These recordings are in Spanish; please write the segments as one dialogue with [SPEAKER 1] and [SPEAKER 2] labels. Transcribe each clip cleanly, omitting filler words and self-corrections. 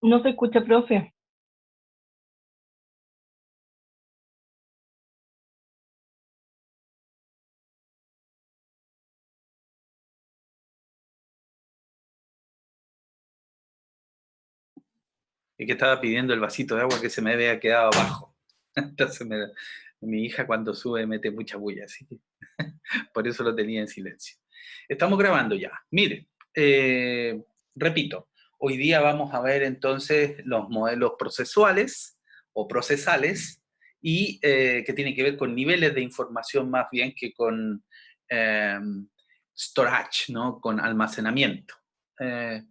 [SPEAKER 1] No se escucha, profe.
[SPEAKER 2] Es que estaba pidiendo el vasito de agua que se me había quedado abajo. Entonces mi hija cuando sube mete mucha bulla, así que por eso lo tenía en silencio. Estamos grabando ya. Miren, repito, hoy día vamos a ver entonces los modelos procesuales o procesales y que tienen que ver con niveles de información más bien que con eh, storage, ¿no? Con almacenamiento. Eh,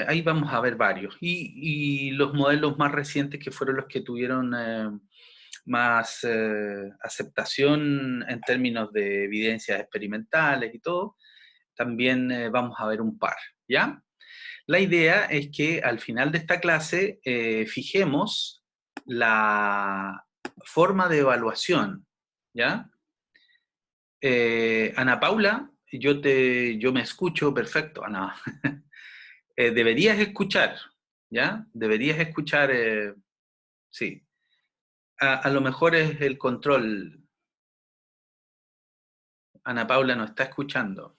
[SPEAKER 2] ahí vamos a ver varios. Y los modelos más recientes que fueron los que tuvieron más aceptación en términos de evidencias experimentales y todo, también vamos a ver un par, ¿ya? La idea es que al final de esta clase fijemos la forma de evaluación, ¿ya? Ana Paula, yo me escucho perfecto, Ana. Deberías escuchar, ¿ya? Deberías escuchar, sí. A lo mejor es el control. Ana Paula no está escuchando.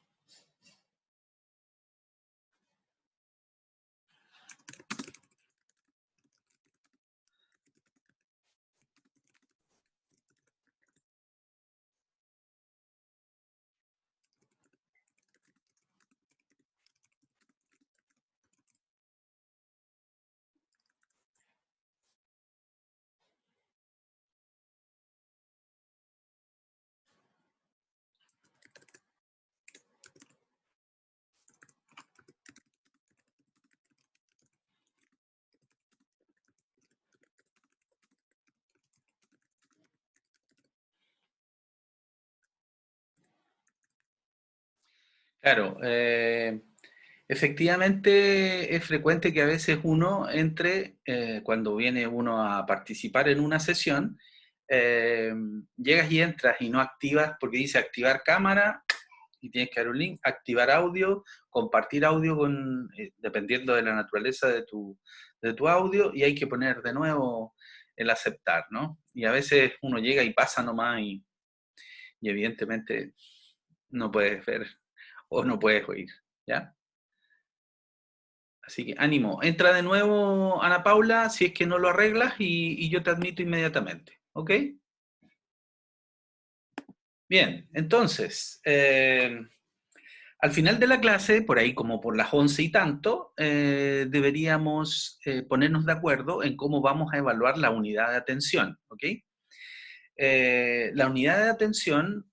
[SPEAKER 2] Claro, efectivamente es frecuente que a veces uno entre, cuando viene uno a participar en una sesión, eh, llegas y entras y no activas, porque dice activar cámara y tienes que dar un link, activar audio, compartir audio con, dependiendo de la naturaleza de tu audio, y hay que poner de nuevo el aceptar, ¿no? Y a veces uno llega y pasa nomás y evidentemente no puedes ver o no puedes oír, ¿ya? Así que ánimo, entra de nuevo Ana Paula si es que no lo arreglas y yo te admito inmediatamente, ¿ok? Bien, entonces, al final de la clase, por ahí como por las 11 y tanto, deberíamos ponernos de acuerdo en cómo vamos a evaluar la unidad de atención, ¿ok? La unidad de atención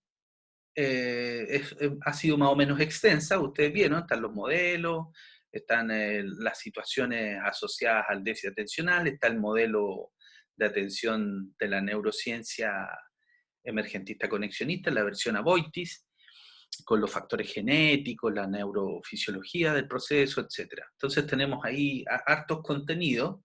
[SPEAKER 2] ha sido más o menos extensa, ustedes vieron, están los modelos, están las situaciones asociadas al déficit atencional, está el modelo de atención de la neurociencia emergentista conexionista, la versión Avoitis, con los factores genéticos, la neurofisiología del proceso, etc. Entonces tenemos ahí hartos contenidos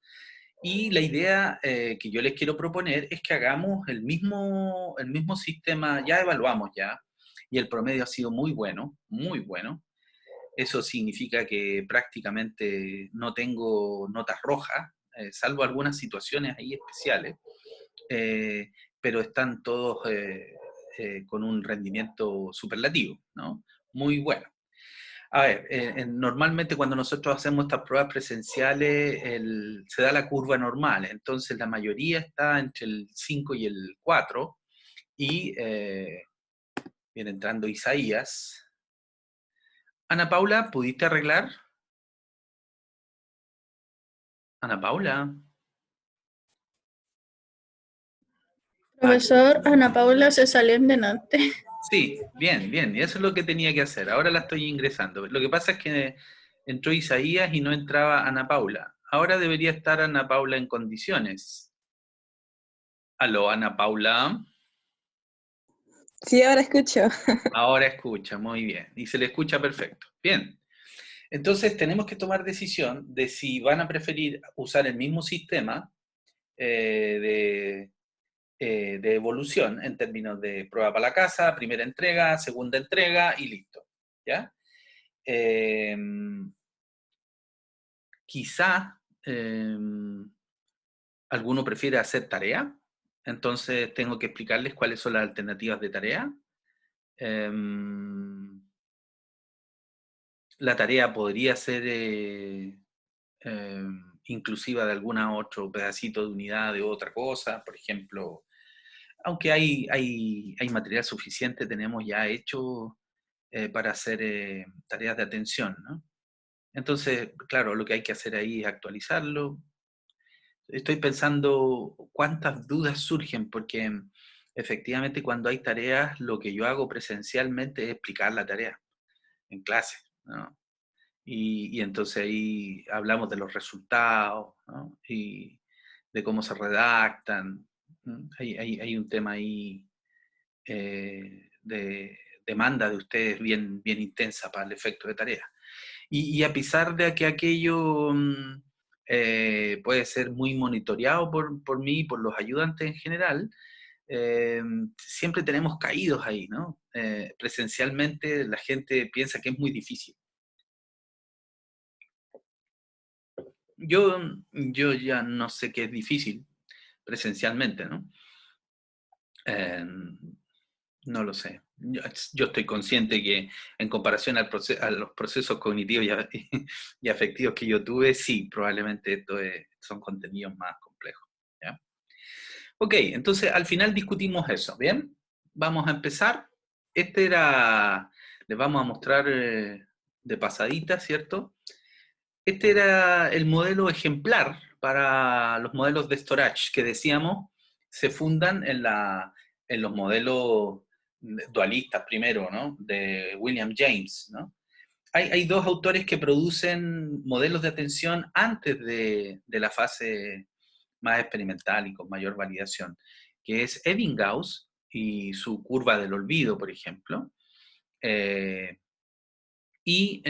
[SPEAKER 2] y la idea que yo les quiero proponer es que hagamos el mismo sistema, ya evaluamos ya, y el promedio ha sido muy bueno, muy bueno. Eso significa que prácticamente no tengo notas rojas, salvo algunas situaciones ahí especiales, eh, pero están todos con un rendimiento superlativo, ¿no? Muy bueno. A ver, normalmente cuando nosotros hacemos estas pruebas presenciales se da la curva normal, entonces la mayoría está entre el 5 y el 4 y viene entrando Isaías. Ana Paula, ¿pudiste arreglar? Ana Paula. Ah,
[SPEAKER 3] Profesor, Ana Paula se salió en delante.
[SPEAKER 2] sí, bien, bien, y eso es lo que tenía que hacer. Ahora la estoy ingresando. Lo que pasa es que entró Isaías y no entraba Ana Paula. Ahora debería estar Ana Paula en condiciones. Aló, Ana Paula.
[SPEAKER 4] Sí, ahora escucho.
[SPEAKER 2] Ahora escucha, muy bien. Y se le escucha perfecto. Bien. Entonces tenemos que tomar decisión de si van a preferir usar el mismo sistema de evolución en términos de prueba para la casa, primera entrega, segunda entrega y listo. ¿Ya? Eh, quizá alguno prefiere hacer tarea, entonces tengo que explicarles cuáles son las alternativas de tarea. La tarea podría ser inclusiva de alguna otro pedacito de unidad de otra cosa, por ejemplo, aunque hay material suficiente, tenemos ya hecho para hacer tareas de atención, ¿no? Entonces, claro, lo que hay que hacer ahí es actualizarlo. Estoy pensando cuántas dudas surgen, porque efectivamente cuando hay tareas, lo que yo hago presencialmente es explicar la tarea en clase, ¿no? Y entonces ahí hablamos de los resultados, ¿no? Y de cómo se redactan. ¿No? Hay un tema ahí de demanda de ustedes bien intensa para el efecto de tarea. Y a pesar de que aquello puede ser muy monitoreado por mí y por los ayudantes en general, siempre tenemos caídos ahí, ¿no? Presencialmente la gente piensa que es muy difícil. Yo ya no sé qué es difícil presencialmente, ¿no? No lo sé. Yo estoy consciente que en comparación a los procesos cognitivos y afectivos que yo tuve, sí, probablemente son contenidos más complejos. ¿Ya? Ok, entonces al final discutimos eso, ¿bien? Vamos a empezar. Les vamos a mostrar de pasadita, ¿cierto? Este era el modelo ejemplar para los modelos de storage que decíamos se fundan en los modelos dualistas primero, ¿no? De William James, ¿no? Hay dos autores que producen modelos de atención antes de la fase más experimental y con mayor validación, que es Ebbinghaus y su curva del olvido, por ejemplo, eh, y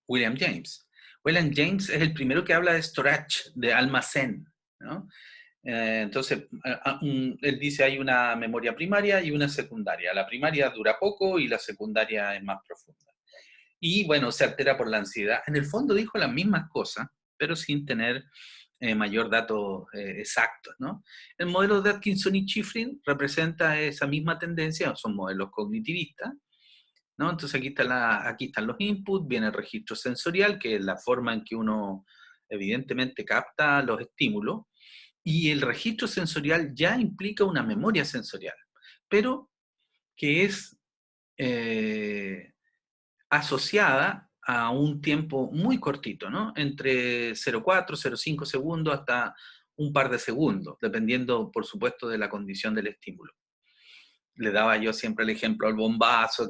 [SPEAKER 2] William James. William James es el primero que habla de storage, de almacén, ¿no? Entonces, él dice hay una memoria primaria y una secundaria. La primaria dura poco y la secundaria es más profunda. Y bueno, se altera por la ansiedad. En el fondo dijo las mismas cosas, pero sin tener mayor datos exactos, ¿no? El modelo de Atkinson y Shiffrin representa esa misma tendencia, son modelos cognitivistas, ¿no? Entonces aquí están los inputs, viene el registro sensorial, que es la forma en que uno evidentemente capta los estímulos, y el registro sensorial ya implica una memoria sensorial, pero que es asociada a un tiempo muy cortito, ¿no? Entre 0,4, 0,5 segundos hasta un par de segundos, dependiendo, por supuesto, de la condición del estímulo. Le daba yo siempre el ejemplo al bombazo,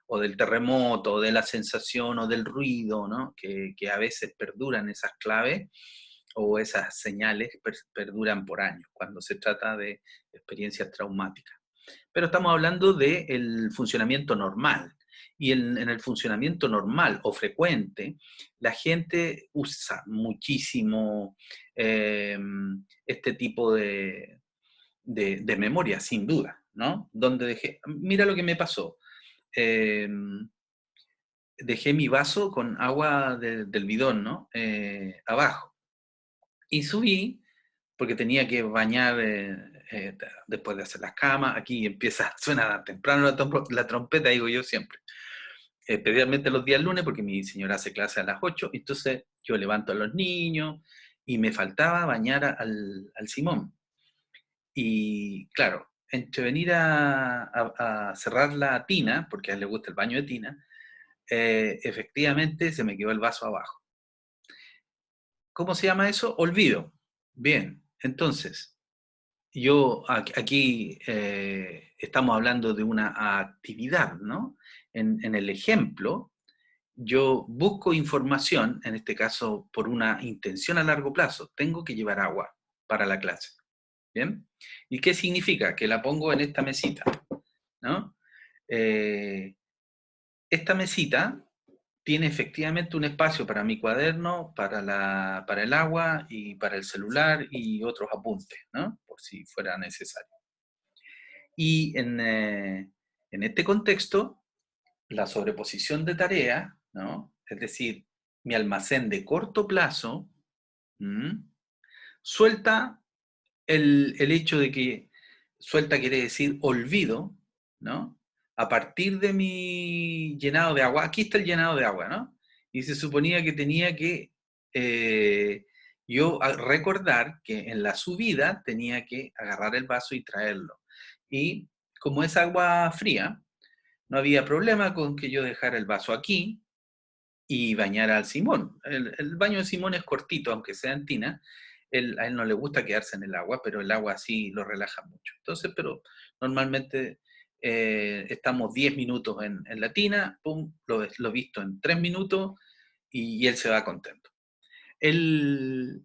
[SPEAKER 2] o del terremoto, o de la sensación, o del ruido, ¿no? Que a veces perduran esas claves, o esas señales perduran por años, cuando se trata de experiencias traumáticas. Pero estamos hablando del funcionamiento normal. Y en el funcionamiento normal o frecuente, la gente usa muchísimo este tipo de memoria, sin duda, ¿no? Mira lo que me pasó. Dejé mi vaso con agua del bidón, ¿no? Abajo. Y subí, porque tenía que bañar después de hacer las camas. Aquí suena temprano la trompeta, digo yo siempre. Especialmente los días lunes, porque mi señora hace clase a las 8, entonces yo levanto a los niños y me faltaba bañar al Simón. Y claro, entre venir a cerrar la tina, porque a él le gusta el baño de tina, efectivamente se me quedó el vaso abajo. ¿Cómo se llama eso? Olvido. Bien, entonces, aquí estamos hablando de una actividad, ¿no? En el ejemplo, yo busco información, en este caso por una intención a largo plazo, tengo que llevar agua para la clase. ¿Bien? ¿Y qué significa? Que la pongo en esta mesita, ¿no? Esta mesita tiene efectivamente un espacio para mi cuaderno, para el agua y para el celular y otros apuntes, ¿no? Por si fuera necesario. Y en este contexto, la sobreposición de tarea, ¿no? Es decir, mi almacén de corto plazo ¿Mm? Suelta el hecho de que, suelta quiere decir olvido, ¿no? A partir de mi llenado de agua, aquí está el llenado de agua, ¿no? Y se suponía que tenía que yo recordar que en la subida tenía que agarrar el vaso y traerlo. Y como es agua fría, no había problema con que yo dejara el vaso aquí y bañara al Simón. El baño de Simón es cortito, aunque sea en tina. A él no le gusta quedarse en el agua, pero el agua sí lo relaja mucho. Entonces, pero normalmente estamos 10 minutos en la tina, pum, lo visto en 3 minutos y él se va contento. El,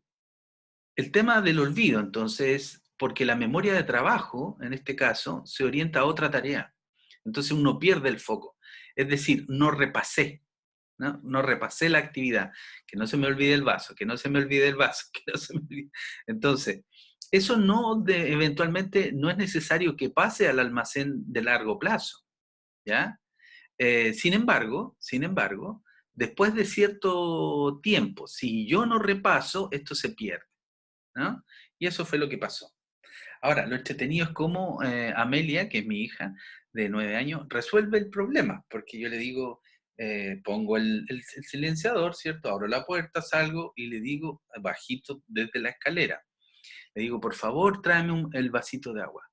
[SPEAKER 2] el tema del olvido, entonces, porque la memoria de trabajo, en este caso, se orienta a otra tarea. Entonces uno pierde el foco. Es decir, no repasé, ¿no? No repasé la actividad, que no se me olvide el vaso, que no se me olvide el vaso, que no se me olvide. Entonces, eso eventualmente no es necesario que pase al almacén de largo plazo, ¿ya? Sin embargo, después de cierto tiempo, si yo no repaso, esto se pierde, ¿no? Y eso fue lo que pasó. Ahora, lo entretenido es cómo Amelia, que es mi hija de 9 años, resuelve el problema, porque yo le digo, pongo el silenciador, ¿cierto? Abro la puerta, salgo y le digo bajito desde la escalera. Le digo, por favor, tráeme el vasito de agua.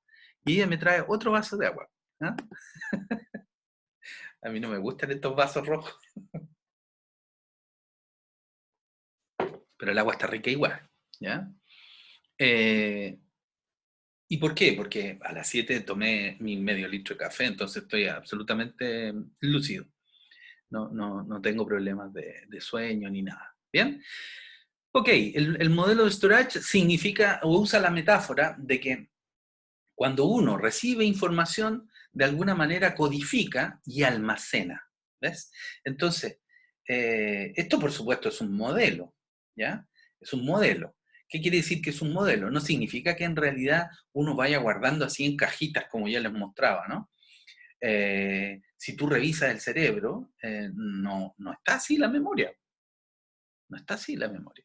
[SPEAKER 2] Y ella me trae otro vaso de agua. ¿Ah? A mí no me gustan estos vasos rojos, pero el agua está rica igual, ¿ya? Eh, ¿Y por qué? Porque a las 7 tomé mi medio litro de café, entonces estoy absolutamente lúcido. No tengo problemas de sueño ni nada. ¿Bien? Ok, el modelo de storage significa o usa la metáfora de que cuando uno recibe información, de alguna manera codifica y almacena. ¿Ves? Entonces, esto por supuesto es un modelo, ¿ya? Es un modelo. ¿Qué quiere decir que es un modelo? No significa que en realidad uno vaya guardando así en cajitas, como ya les mostraba, ¿no? Si tú revisas el cerebro, no está así la memoria. No está así la memoria.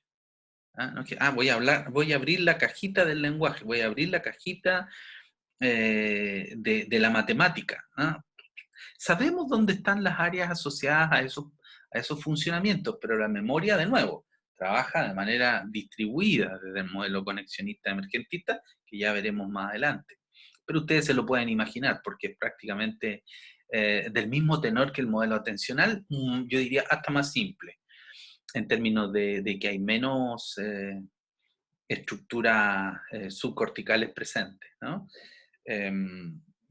[SPEAKER 2] No es que, voy a abrir la cajita del lenguaje, voy a abrir la cajita de la matemática. ¿Ah? Sabemos dónde están las áreas asociadas a esos funcionamientos, pero la memoria, de nuevo, trabaja de manera distribuida desde el modelo conexionista emergentista, que ya veremos más adelante. Pero ustedes se lo pueden imaginar, porque es prácticamente del mismo tenor que el modelo atencional, yo diría hasta más simple, en términos de que hay menos estructuras subcorticales presentes, ¿no?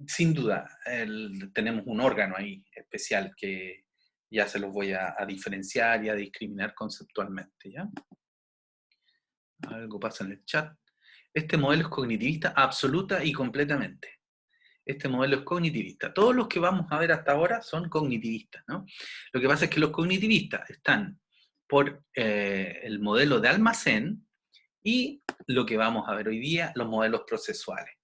[SPEAKER 2] Sin duda, tenemos un órgano ahí especial que ya se los voy a diferenciar y a discriminar conceptualmente, ¿ya? Algo pasa en el chat. Este modelo es cognitivista absoluta y completamente. Este modelo es cognitivista. Todos los que vamos a ver hasta ahora son cognitivistas, ¿no? Lo que pasa es que los cognitivistas están por el modelo de almacén y lo que vamos a ver hoy día, los modelos procesuales.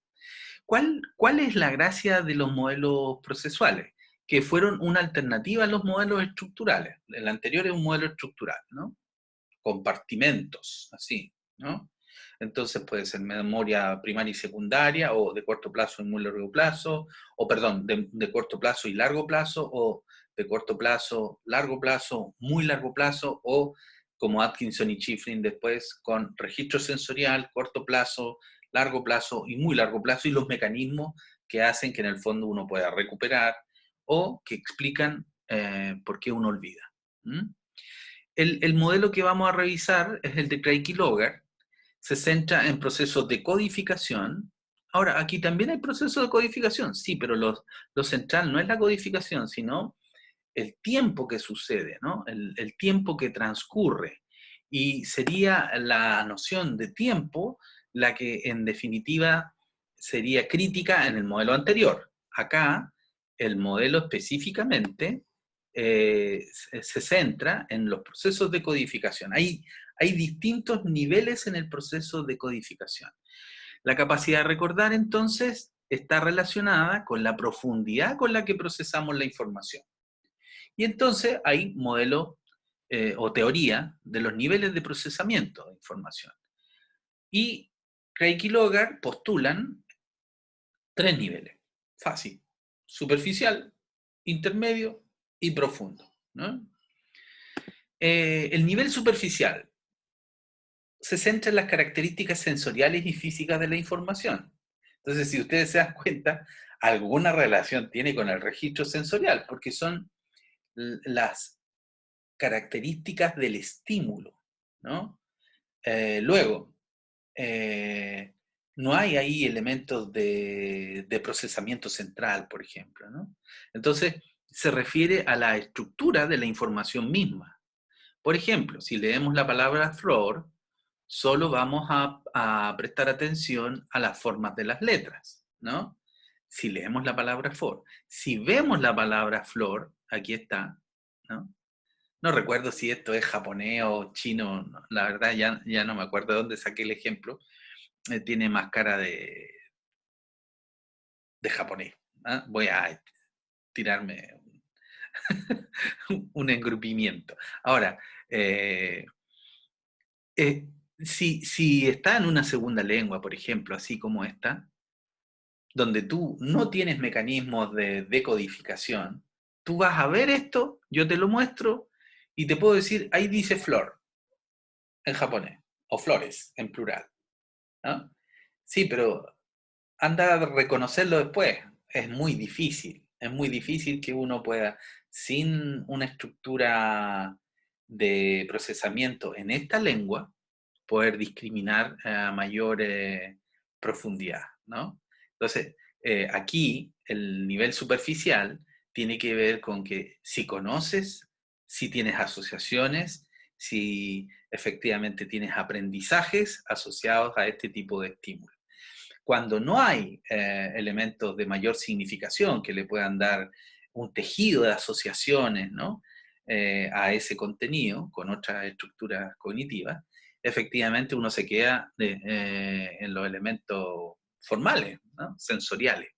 [SPEAKER 2] ¿Cuál es la gracia de los modelos procesuales? Que fueron una alternativa a los modelos estructurales. El anterior es un modelo estructural, ¿no? Compartimentos, así, ¿no? Entonces puede ser memoria primaria y secundaria, o de corto plazo y muy largo plazo, o perdón, de corto plazo y largo plazo, o de corto plazo, largo plazo, muy largo plazo, o como Atkinson y Shiffrin después, con registro sensorial, corto plazo, largo plazo y muy largo plazo, y los mecanismos que hacen que en el fondo uno pueda recuperar, o que explican por qué uno olvida. ¿Mm? El modelo que vamos a revisar es el de Craig y Logar. Se centra en procesos de codificación. Ahora, aquí también hay procesos de codificación, sí, pero lo central no es la codificación, sino el tiempo que sucede, ¿no? El tiempo que transcurre. Y sería la noción de tiempo la que en definitiva sería crítica en el modelo anterior. Acá, el modelo específicamente se centra en los procesos de codificación. Hay distintos niveles en el proceso de codificación. La capacidad de recordar, entonces, está relacionada con la profundidad con la que procesamos la información. Y entonces hay modelos o teoría de los niveles de procesamiento de información. Y Craig y Logar postulan 3 niveles. Fácil. Superficial, intermedio y profundo, ¿no? El nivel superficial se centra en las características sensoriales y físicas de la información. Entonces, si ustedes se dan cuenta, alguna relación tiene con el registro sensorial, porque son las características del estímulo, ¿no? Luego, no hay ahí elementos de procesamiento central, por ejemplo, ¿no? Entonces, se refiere a la estructura de la información misma. Por ejemplo, si leemos la palabra flor, solo vamos a prestar atención a las formas de las letras, ¿no? Si leemos la palabra flor. Si vemos la palabra flor, aquí está, ¿no? No recuerdo si esto es japonés o chino, no, la verdad ya no me acuerdo de dónde saqué el ejemplo. Tiene más cara de japonés. ¿Ah? Voy a tirarme un engrupimiento. Ahora, si está en una segunda lengua, por ejemplo, así como esta, donde tú no tienes mecanismos de decodificación, tú vas a ver esto, yo te lo muestro y te puedo decir, ahí dice flor en japonés, o flores en plural, ¿no? Sí, pero anda a reconocerlo después. Es muy difícil que uno pueda, sin una estructura de procesamiento en esta lengua, poder discriminar a mayor profundidad, ¿no? Entonces, aquí el nivel superficial tiene que ver con que si conoces, si tienes asociaciones, si efectivamente tienes aprendizajes asociados a este tipo de estímulos. Cuando no hay elementos de mayor significación que le puedan dar un tejido de asociaciones, ¿no? A ese contenido con otras estructuras cognitivas, efectivamente uno se queda en los elementos formales, ¿no? Sensoriales.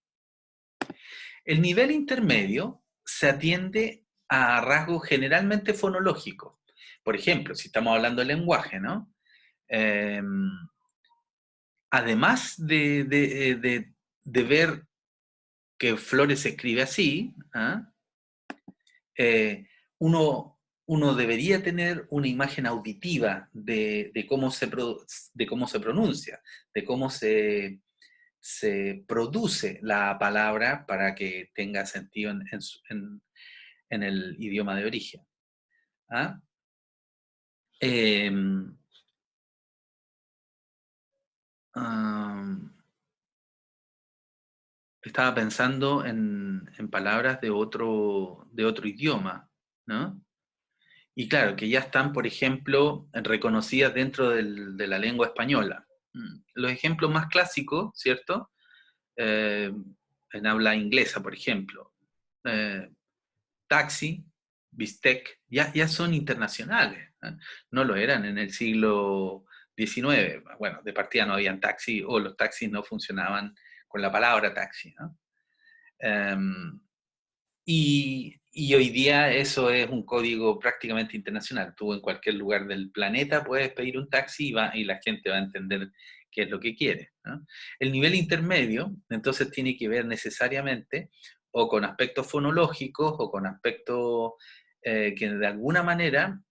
[SPEAKER 2] El nivel intermedio se atiende a rasgos generalmente fonológicos. Por ejemplo, si estamos hablando de lenguaje, ¿no? Eh, Además de ver que Flores se escribe así, ¿ah? Uno debería tener una imagen auditiva de cómo se pronuncia, de cómo se produce la palabra para que tenga sentido en el idioma de origen. ¿Ah? Estaba pensando en palabras de otro idioma, ¿no? Y claro, que ya están, por ejemplo, reconocidas dentro de la lengua española. Los ejemplos más clásicos, ¿cierto? En habla inglesa, por ejemplo. Taxi, bistec, ya son internacionales. ¿Eh? No lo eran en el siglo XIX. Bueno, de partida no habían taxi o los taxis no funcionaban con la palabra taxi, ¿no? Y hoy día eso es un código prácticamente internacional. Tú en cualquier lugar del planeta puedes pedir un taxi y la gente va a entender qué es lo que quiere, ¿no? El nivel intermedio, entonces, tiene que ver necesariamente o con aspectos fonológicos o con aspectos que de alguna manera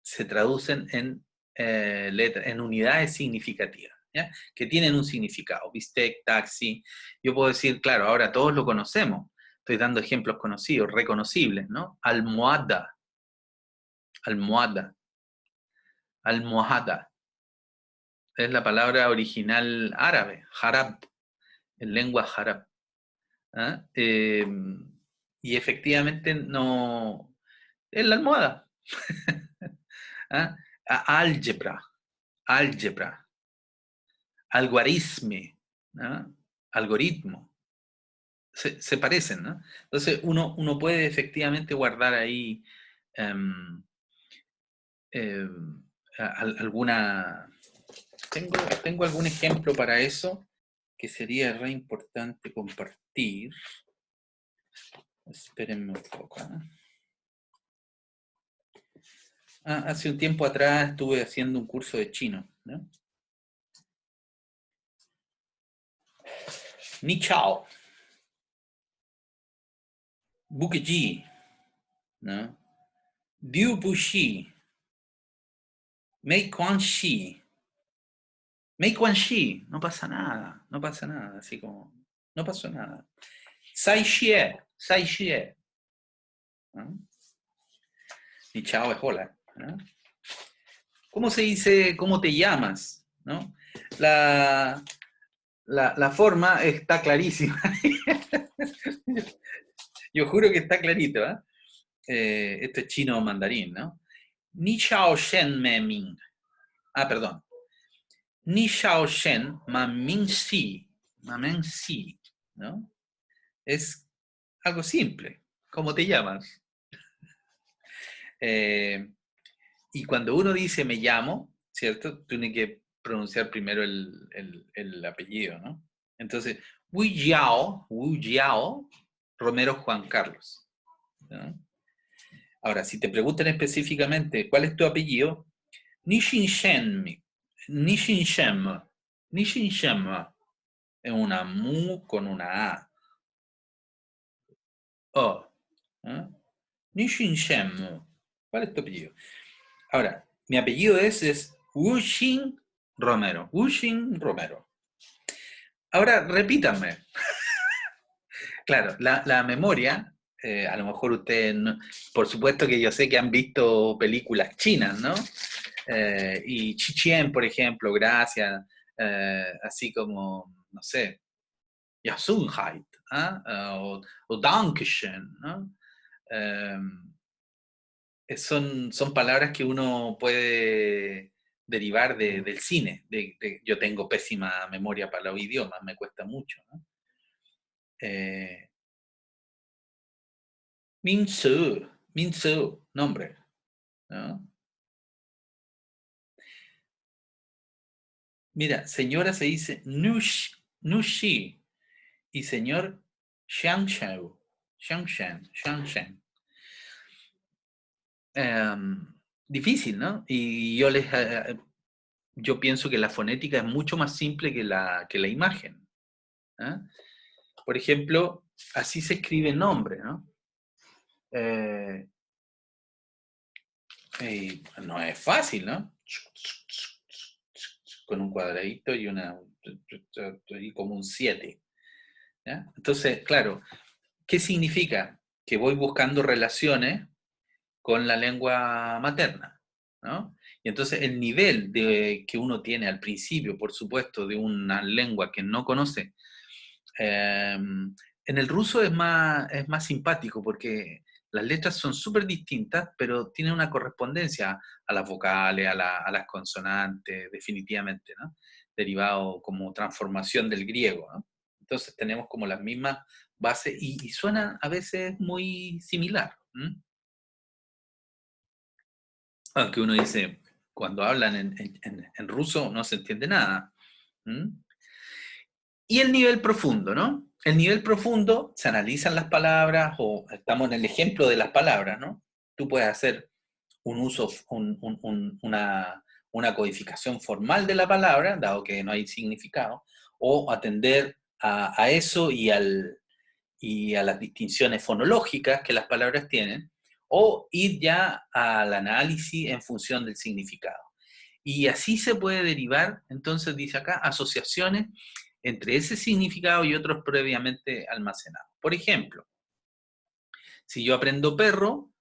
[SPEAKER 2] se traducen en unidades significativas, ¿ya? Que tienen un significado. Bistec, taxi. Yo puedo decir, claro, ahora todos lo conocemos. Estoy dando ejemplos conocidos, reconocibles, ¿no? Almohada, almohada, almohada. Es la palabra original árabe, jarab, en lengua jarab. ¿Ah? Y efectivamente no... Es la almohada. ¿Ah? Álgebra, álgebra, algoritme, ¿no? Algoritmo. Se parecen, ¿no? Entonces uno puede efectivamente guardar ahí eh, alguna... Tengo algún ejemplo para eso que sería re importante compartir. Espérenme un poco. Hace un tiempo atrás estuve haciendo un curso de chino, ¿no? Ni chao, bukeji, ¿no? Diu bushi, mei quan shi, mei quan shi, no pasa nada, así como, no pasó nada. Sai xie, ¿no? Ni chao es hola, ¿no? ¿Cómo se dice cómo te llamas? ¿No? La forma está clarísima. Yo juro que está clarito, ¿eh? Esto es chino mandarín, ¿no? Ni xiao shen me ming. Perdón. Ni xiao shen ma ming si, ¿no? Es algo simple. ¿Cómo te llamas? Y cuando uno dice me llamo, ¿cierto? Tiene que pronunciar primero el apellido, ¿no? Entonces, Wu Jiao, Romero Juan Carlos, ¿no? Ahora, si te preguntan específicamente cuál es tu apellido, Nishin Shen, Nishin Shem, Nishin Shem, es una mu con una a. O, ¿eh? Nishin Shem, ¿cuál es tu apellido? Ahora, mi apellido es Wu Xin Romero. Wu Xin Romero. Ahora, repítanme. Claro, la memoria, a lo mejor ustedes, por supuesto que yo sé que han visto películas chinas, ¿no? Y Chichien, por ejemplo, gracias, así como, no sé, Gesundheit, o Dankeschön, ¿no? Son palabras que uno puede derivar del cine. Yo tengo pésima memoria para los idiomas, me cuesta mucho, ¿no? Min-su, nombre, ¿no? Mira, señora se dice nushi y señor xiangshou, xiangshen. Difícil, ¿no? Y yo pienso que la fonética es mucho más simple que la imagen, ¿eh? Por ejemplo, así se escribe nombre, ¿no? No es fácil, ¿no? Con un cuadradito y como un 7. ¿Ya? Entonces, claro, ¿qué significa? Que voy buscando relaciones con la lengua materna, ¿no? Y entonces el nivel que uno tiene al principio, por supuesto, de una lengua que no conoce, en el ruso es más simpático porque las letras son súper distintas, pero tienen una correspondencia a las vocales, a las consonantes, definitivamente, ¿no? Derivado como transformación del griego, ¿no? Entonces tenemos como las mismas bases y suenan a veces muy similar, ¿no? Aunque uno dice, cuando hablan en ruso no se entiende nada. ¿Mm? Y el nivel profundo, ¿no? El nivel profundo, se analizan las palabras, o estamos en el ejemplo de las palabras, ¿no? Tú puedes hacer un uso, una codificación formal de la palabra, dado que no hay significado, o atender a eso y a las distinciones fonológicas que las palabras tienen, o ir ya al análisis en función del significado. Y así se puede derivar, entonces dice acá, asociaciones entre ese significado y otros previamente almacenados. Por ejemplo, si yo aprendo perro,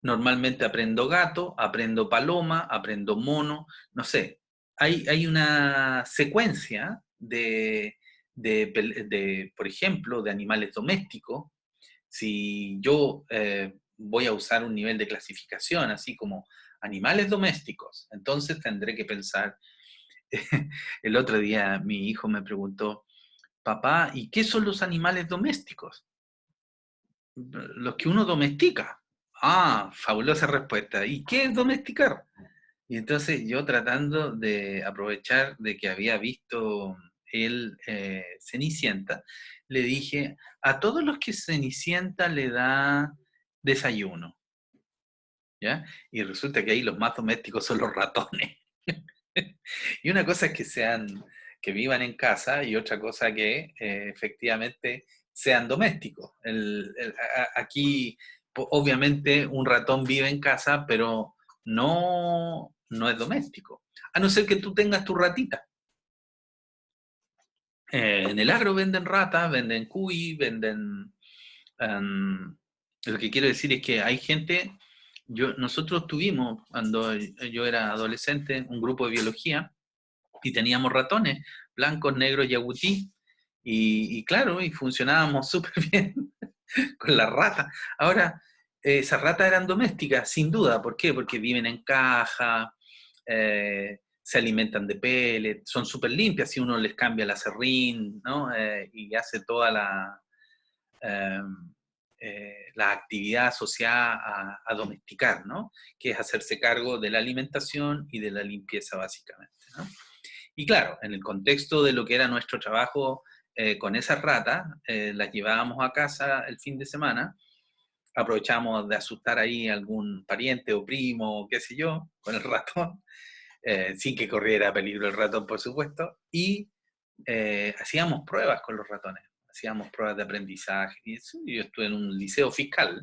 [SPEAKER 2] normalmente aprendo gato, aprendo paloma, aprendo mono, no sé. Hay una secuencia por ejemplo, de animales domésticos. Si yo voy a usar un nivel de clasificación, así como animales domésticos, entonces tendré que pensar. El otro día mi hijo me preguntó, papá, ¿y qué son los animales domésticos? Los que uno domestica. Fabulosa respuesta. ¿Y qué es domesticar? Y entonces yo, tratando de aprovechar de que había visto el Cenicienta, le dije, a todos los que Cenicienta le da desayuno. ¿ya? Y resulta que ahí los más domésticos son los ratones. Y una cosa es que vivan en casa y otra cosa que efectivamente sean domésticos. Aquí, obviamente, un ratón vive en casa, pero no es doméstico. A no ser que tú tengas tu ratita. En el agro venden ratas, venden cuy, venden... lo que quiero decir es que hay gente... Nosotros tuvimos, cuando yo era adolescente, un grupo de biología y teníamos ratones, blancos, negros y agutí, y claro, y funcionábamos súper bien con las ratas. Ahora, esas ratas eran domésticas, sin duda. ¿Por qué? Porque viven en caja, se alimentan de pellets, son súper limpias si uno les cambia el aserrín, ¿no? Y hace toda eh, la actividad asociada a domesticar, ¿no? Que es hacerse cargo de la alimentación y de la limpieza básicamente, ¿no? Y claro, en el contexto de lo que era nuestro trabajo con esas ratas, las llevábamos a casa el fin de semana, aprovechábamos de asustar ahí a algún pariente o primo, qué sé yo, con el ratón, sin que corriera peligro el ratón, por supuesto, y hacíamos pruebas con los ratones, hacíamos pruebas de aprendizaje, y eso. Yo estuve en un liceo fiscal,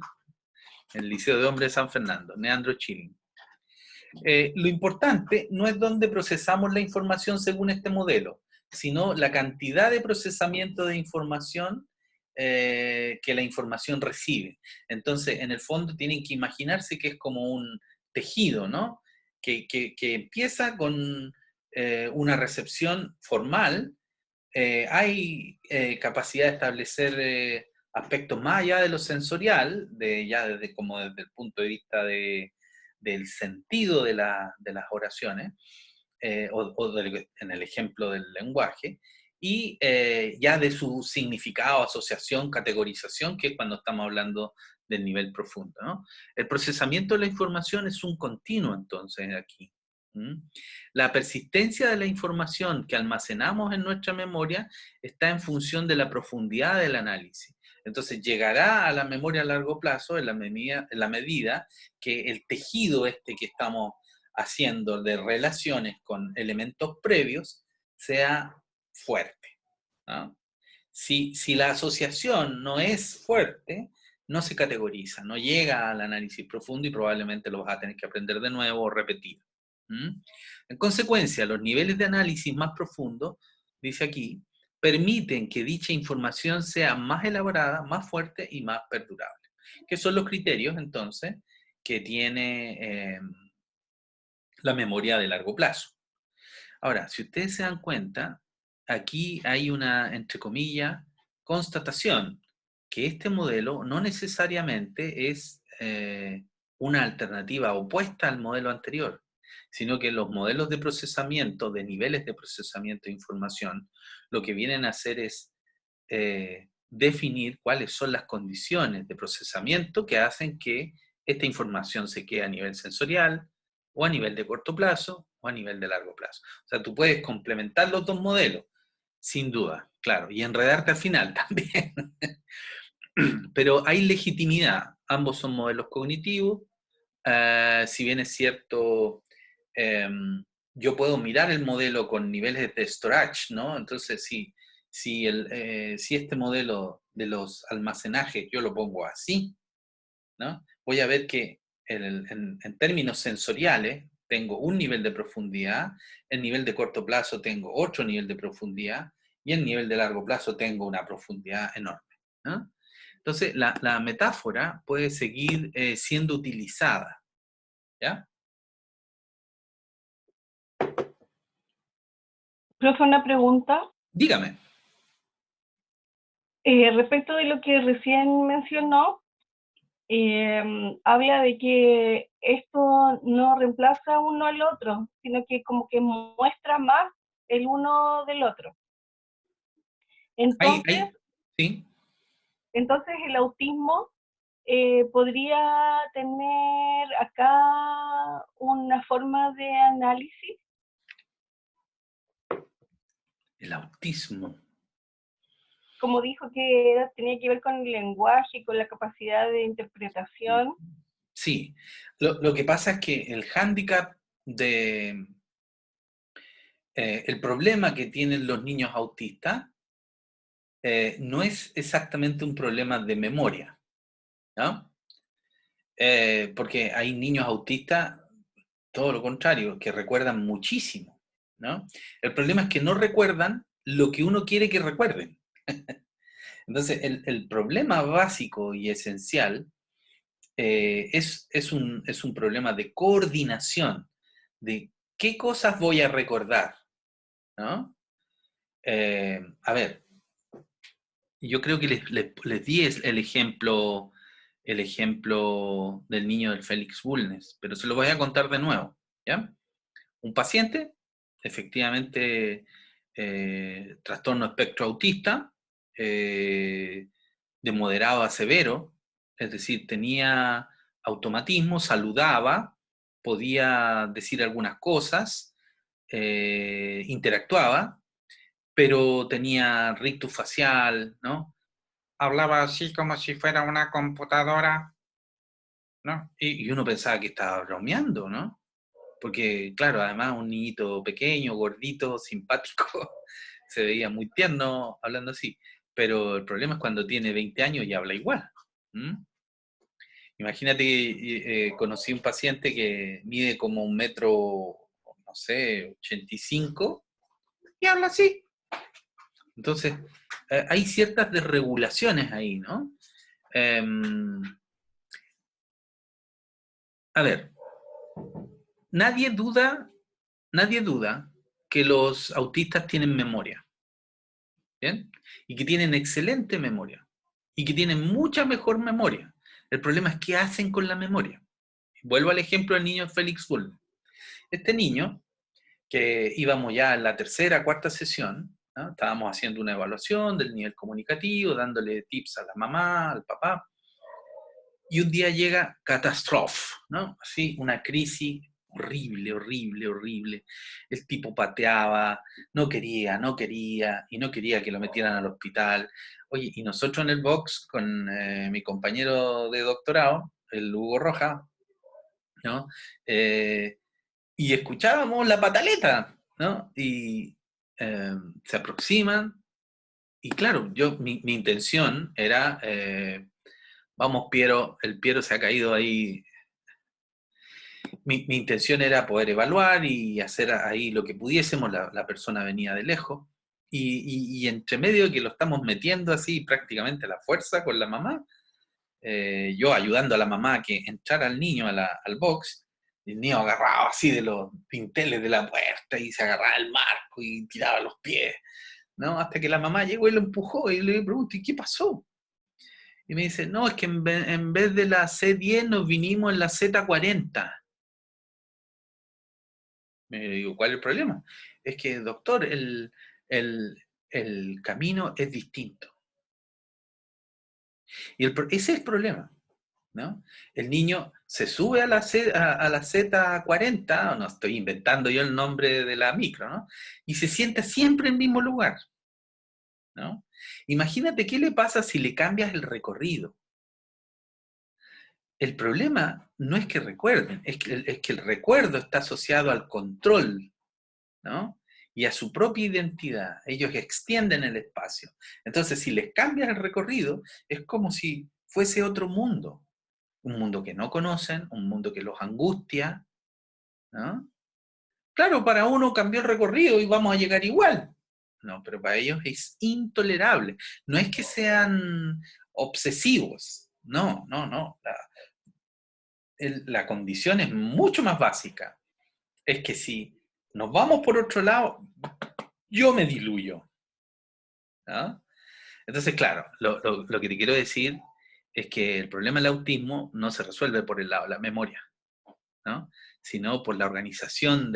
[SPEAKER 2] el Liceo de Hombres de San Fernando, Neandro Chilling. Lo importante no es dónde procesamos la información según este modelo, sino la cantidad de procesamiento de información que la información recibe. Entonces, en el fondo tienen que imaginarse que es como un tejido, ¿no? Que empieza con una recepción formal. Hay capacidad de establecer aspectos más allá de lo sensorial, ya como desde el punto de vista del sentido de las oraciones, en el ejemplo del lenguaje, y ya de su significado, asociación, categorización, que es cuando estamos hablando del nivel profundo, ¿no? El procesamiento de la información es un continuo, entonces, aquí. La persistencia de la información que almacenamos en nuestra memoria está en función de la profundidad del análisis. Entonces llegará a la memoria a largo plazo en la medida que el tejido que estamos haciendo de relaciones con elementos previos sea fuerte, ¿no? Si la asociación no es fuerte, no se categoriza, no llega al análisis profundo y probablemente lo vas a tener que aprender de nuevo o repetir. En consecuencia, los niveles de análisis más profundos, dice aquí, permiten que dicha información sea más elaborada, más fuerte y más perdurable. ¿Qué son los criterios, entonces, que tiene la memoria de largo plazo? Ahora, si ustedes se dan cuenta, aquí hay una, entre comillas, constatación, que este modelo no necesariamente es una alternativa opuesta al modelo anterior, sino que los modelos de procesamiento, de niveles de procesamiento de información, lo que vienen a hacer es definir cuáles son las condiciones de procesamiento que hacen que esta información se quede a nivel sensorial, o a nivel de corto plazo, o a nivel de largo plazo. O sea, tú puedes complementar los dos modelos, sin duda, claro, y enredarte al final también. Pero hay legitimidad, ambos son modelos cognitivos. Si bien es cierto, yo puedo mirar el modelo con niveles de storage, ¿no? Entonces, si este modelo de los almacenajes yo lo pongo así, ¿no? Voy a ver que en términos sensoriales tengo un nivel de profundidad, en nivel de corto plazo tengo otro nivel de profundidad, y en nivel de largo plazo tengo una profundidad enorme, ¿no? Entonces, la metáfora puede seguir siendo utilizada, ¿ya?
[SPEAKER 1] Profe, una pregunta.
[SPEAKER 2] Dígame.
[SPEAKER 1] Respecto de lo que recién mencionó, habla de que esto no reemplaza uno al otro, sino que como que muestra más el uno del otro. Entonces,
[SPEAKER 2] Sí.
[SPEAKER 1] entonces el autismo podría tener acá una forma de análisis.
[SPEAKER 2] El autismo.
[SPEAKER 1] Como dijo que tenía que ver con el lenguaje, con la capacidad de interpretación.
[SPEAKER 2] Sí. Lo que pasa es que el hándicap de... el problema que tienen los niños autistas no es exactamente un problema de memoria, ¿no? Porque hay niños autistas, todo lo contrario, que recuerdan muchísimo, ¿no? El problema es que no recuerdan lo que uno quiere que recuerden. Entonces, el problema básico y esencial es un problema de coordinación, de qué cosas voy a recordar, ¿no? A ver, yo creo que les di el ejemplo del niño del Félix Bulnes, pero se lo voy a contar de nuevo, ¿ya? Un paciente, efectivamente, trastorno espectro autista, de moderado a severo, es decir, tenía automatismo, saludaba, podía decir algunas cosas, interactuaba, pero tenía rictus facial, ¿no? Hablaba así como si fuera una computadora, ¿no? Y uno pensaba que estaba bromeando, ¿no? Porque, claro, además un niñito pequeño, gordito, simpático, se veía muy tierno hablando así. Pero el problema es cuando tiene 20 años y habla igual. ¿Mm? Imagínate que conocí un paciente que mide como 1 metro, no sé, 85 y habla así. Entonces, hay ciertas desregulaciones ahí, ¿no? A ver, nadie duda que los autistas tienen memoria, ¿bien? Y que tienen excelente memoria, y que tienen mucha mejor memoria. El problema es qué hacen con la memoria. Vuelvo al ejemplo del niño Félix Bull. Este niño, que íbamos ya en la tercera, cuarta sesión, ¿no? Estábamos haciendo una evaluación del nivel comunicativo, dándole tips a la mamá, al papá, y un día llega catástrofe, ¿no? Así, una crisis horrible, horrible, horrible. El tipo pateaba, no quería, y no quería que lo metieran al hospital. Oye, y nosotros en el box con mi compañero de doctorado, el Hugo Roja, ¿no? Y escuchábamos la pataleta, ¿no? Y se aproximan, y claro, mi intención era, vamos Piero, el Piero se ha caído ahí. Mi intención era poder evaluar y hacer ahí lo que pudiésemos, la persona venía de lejos, y entre medio de que lo estamos metiendo así prácticamente a la fuerza con la mamá, yo ayudando a la mamá a que entrara al niño al box, el niño agarrado así de los pinteles de la puerta y se agarraba el marco y tiraba los pies, ¿no? Hasta que la mamá llegó y lo empujó y le pregunto, ¿y qué pasó? Y me dice, no, es que en vez de la C10 nos vinimos en la Z40. Me digo, ¿cuál es el problema? Es que, doctor, el camino es distinto. Y ese es el problema, ¿no? El niño se sube a la Z40, no estoy inventando yo el nombre de la micro, ¿no? Y se sienta siempre en el mismo lugar, ¿no? Imagínate qué le pasa si le cambias el recorrido. El problema no es que recuerden, es que el recuerdo está asociado al control, ¿no? Y a su propia identidad. Ellos extienden el espacio. Entonces, si les cambias el recorrido, es como si fuese otro mundo. Un mundo que no conocen, un mundo que los angustia, ¿no? Claro, para uno cambió el recorrido y vamos a llegar igual. No, pero para ellos es intolerable. No es que sean obsesivos. No, no, no. La condición es mucho más básica. Es que si nos vamos por otro lado, yo me diluyo, ¿no? Entonces, claro, lo que te quiero decir es que el problema del autismo no se resuelve por el lado de la memoria, ¿no? Sino por la organización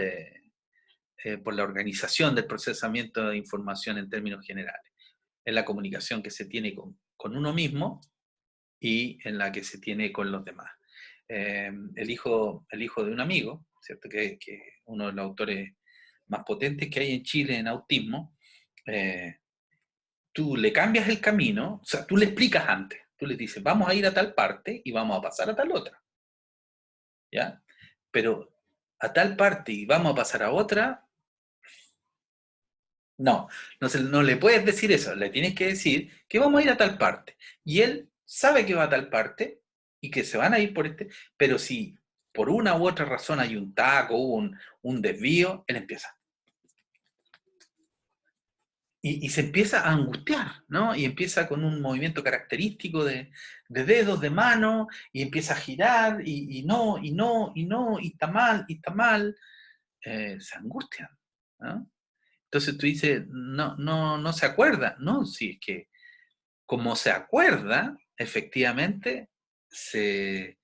[SPEAKER 2] por la organización del procesamiento de información en términos generales, en la comunicación que se tiene con uno mismo y en la que se tiene con los demás. El hijo de un amigo, ¿cierto? Que uno de los autores más potentes que hay en Chile en autismo, tú le cambias el camino, o sea, tú le explicas antes, tú le dices, vamos a ir a tal parte y vamos a pasar a tal otra. ¿ya? Pero a tal parte y vamos a pasar a otra, no le puedes decir eso, le tienes que decir que vamos a ir a tal parte. Y él sabe que va a tal parte y que se van a ir por pero si por una u otra razón hay un taco, un desvío, él empieza. Y se empieza a angustiar, ¿no? Y empieza con un movimiento característico de dedos, de mano, y empieza a girar, y no, y está mal, se angustian, ¿no? Entonces tú dices, no se acuerda, ¿no? Si es que como se acuerda, efectivamente, se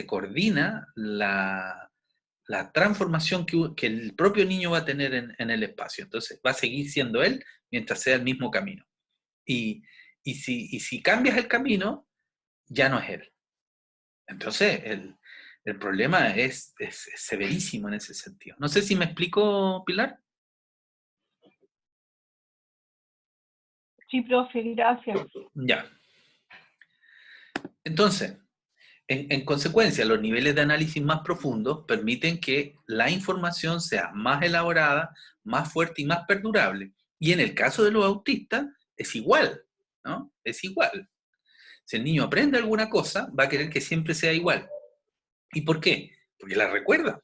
[SPEAKER 2] coordina la transformación que el propio niño va a tener en el espacio. Entonces va a seguir siendo él mientras sea el mismo camino. Y si cambias el camino, ya no es él. Entonces el problema es severísimo en ese sentido. No sé si me explico, Pilar.
[SPEAKER 1] Sí, profe, gracias.
[SPEAKER 2] Ya. Entonces, en consecuencia, los niveles de análisis más profundos permiten que la información sea más elaborada, más fuerte y más perdurable. Y en el caso de los autistas, es igual, ¿no? Es igual. Si el niño aprende alguna cosa, va a querer que siempre sea igual. ¿Y por qué? Porque la recuerda.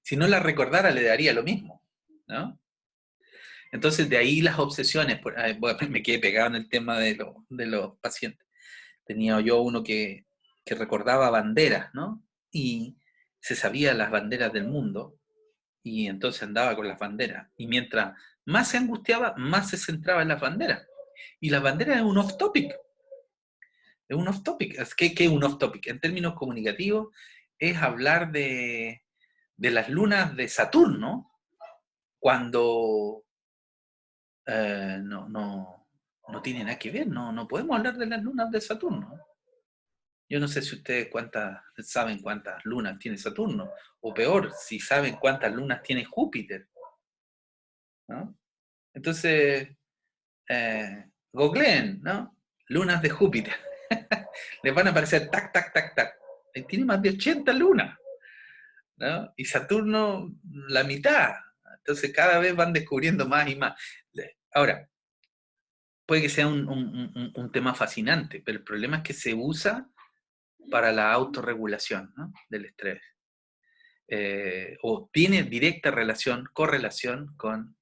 [SPEAKER 2] Si no la recordara, le daría lo mismo, ¿no? Entonces, de ahí las obsesiones. Bueno, me quedé pegado en el tema de los pacientes. Tenía yo uno que recordaba banderas, ¿no? Y se sabía las banderas del mundo, y entonces andaba con las banderas. Y mientras más se angustiaba, más se centraba en las banderas. Y las banderas es un off-topic. Es un off-topic. ¿Qué es un off-topic? En términos comunicativos, es hablar de las lunas de Saturno, cuando no tiene nada que ver, no podemos hablar de las lunas de Saturno. Yo no sé si ustedes saben cuántas lunas tiene Saturno, o peor, si saben cuántas lunas tiene Júpiter, ¿no? Entonces, googleen, ¿no? Lunas de Júpiter. Les van a aparecer tac, tac, tac, tac. Y tiene más de 80 lunas, ¿no? Y Saturno, la mitad. Entonces, cada vez van descubriendo más y más. Ahora, puede que sea un tema fascinante, pero el problema es que se usa para la autorregulación, ¿no? Del estrés. O tiene directa correlación con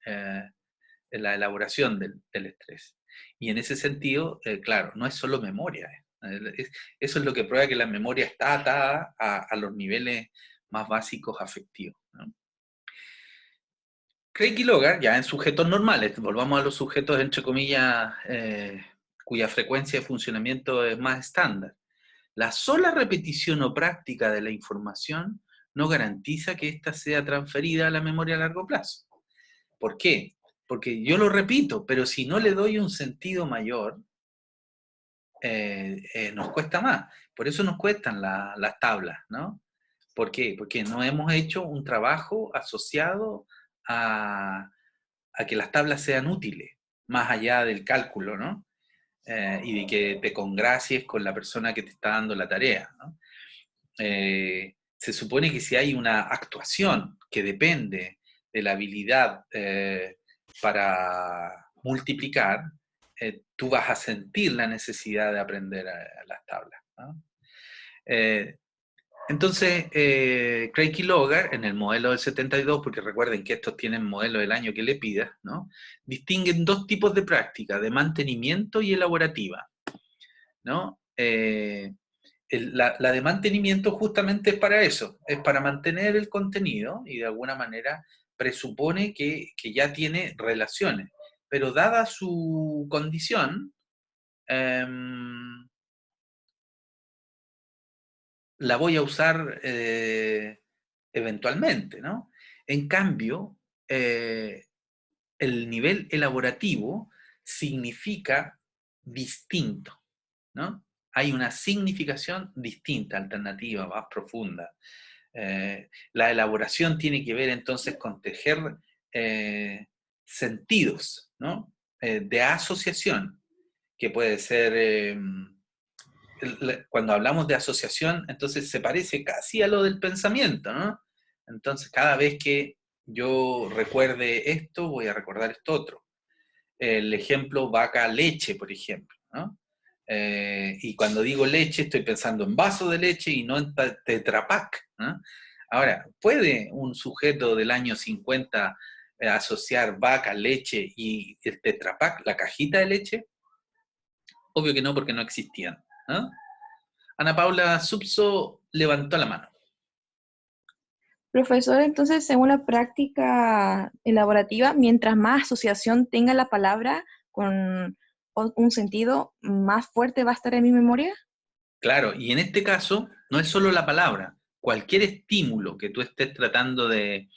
[SPEAKER 2] la elaboración del estrés. Y en ese sentido, claro, no es solo memoria. Eso es lo que prueba que la memoria está atada a los niveles más básicos afectivos, ¿no? Craig y Logar, ya en sujetos normales, volvamos a los sujetos entre comillas, cuya frecuencia de funcionamiento es más estándar. La sola repetición o práctica de la información no garantiza que ésta sea transferida a la memoria a largo plazo. ¿Por qué? Porque yo lo repito, pero si no le doy un sentido mayor, nos cuesta más. Por eso nos cuestan las tablas, ¿no? ¿Por qué? Porque no hemos hecho un trabajo asociado a que las tablas sean útiles, más allá del cálculo, ¿no? Y de que te congracies con la persona que te está dando la tarea, ¿no? Se supone que si hay una actuación que depende de la habilidad para multiplicar, tú vas a sentir la necesidad de aprender a las tablas, ¿no? Entonces, Craig y Logar, en el modelo del 72, porque recuerden que estos tienen modelo del año que le pidas, ¿no? Distinguen dos tipos de práctica, de mantenimiento y elaborativa, ¿no? La de mantenimiento justamente es para eso, es para mantener el contenido y de alguna manera presupone que ya tiene relaciones, pero dada su condición, la voy a usar eventualmente, ¿no? En cambio, el nivel elaborativo significa distinto, ¿no? Hay una significación distinta, alternativa, más profunda. La elaboración tiene que ver entonces con tejer sentidos, ¿no? De asociación, que puede ser cuando hablamos de asociación, entonces se parece casi a lo del pensamiento, ¿no? Entonces, cada vez que yo recuerde esto, voy a recordar esto otro. El ejemplo vaca-leche, por ejemplo, ¿no? Y cuando digo leche, estoy pensando en vaso de leche y no en Tetra Pak, ¿no? Ahora, ¿puede un sujeto del año 50 asociar vaca, leche y el Tetra Pak, la cajita de leche? Obvio que no, porque no existían, ¿no? Ana Paula Subso levantó la mano.
[SPEAKER 4] Profesor, entonces, según la práctica elaborativa, mientras más asociación tenga la palabra con un sentido, más fuerte va a estar en mi memoria.
[SPEAKER 2] Claro, y en este caso no es solo la palabra, cualquier estímulo que tú estés tratando de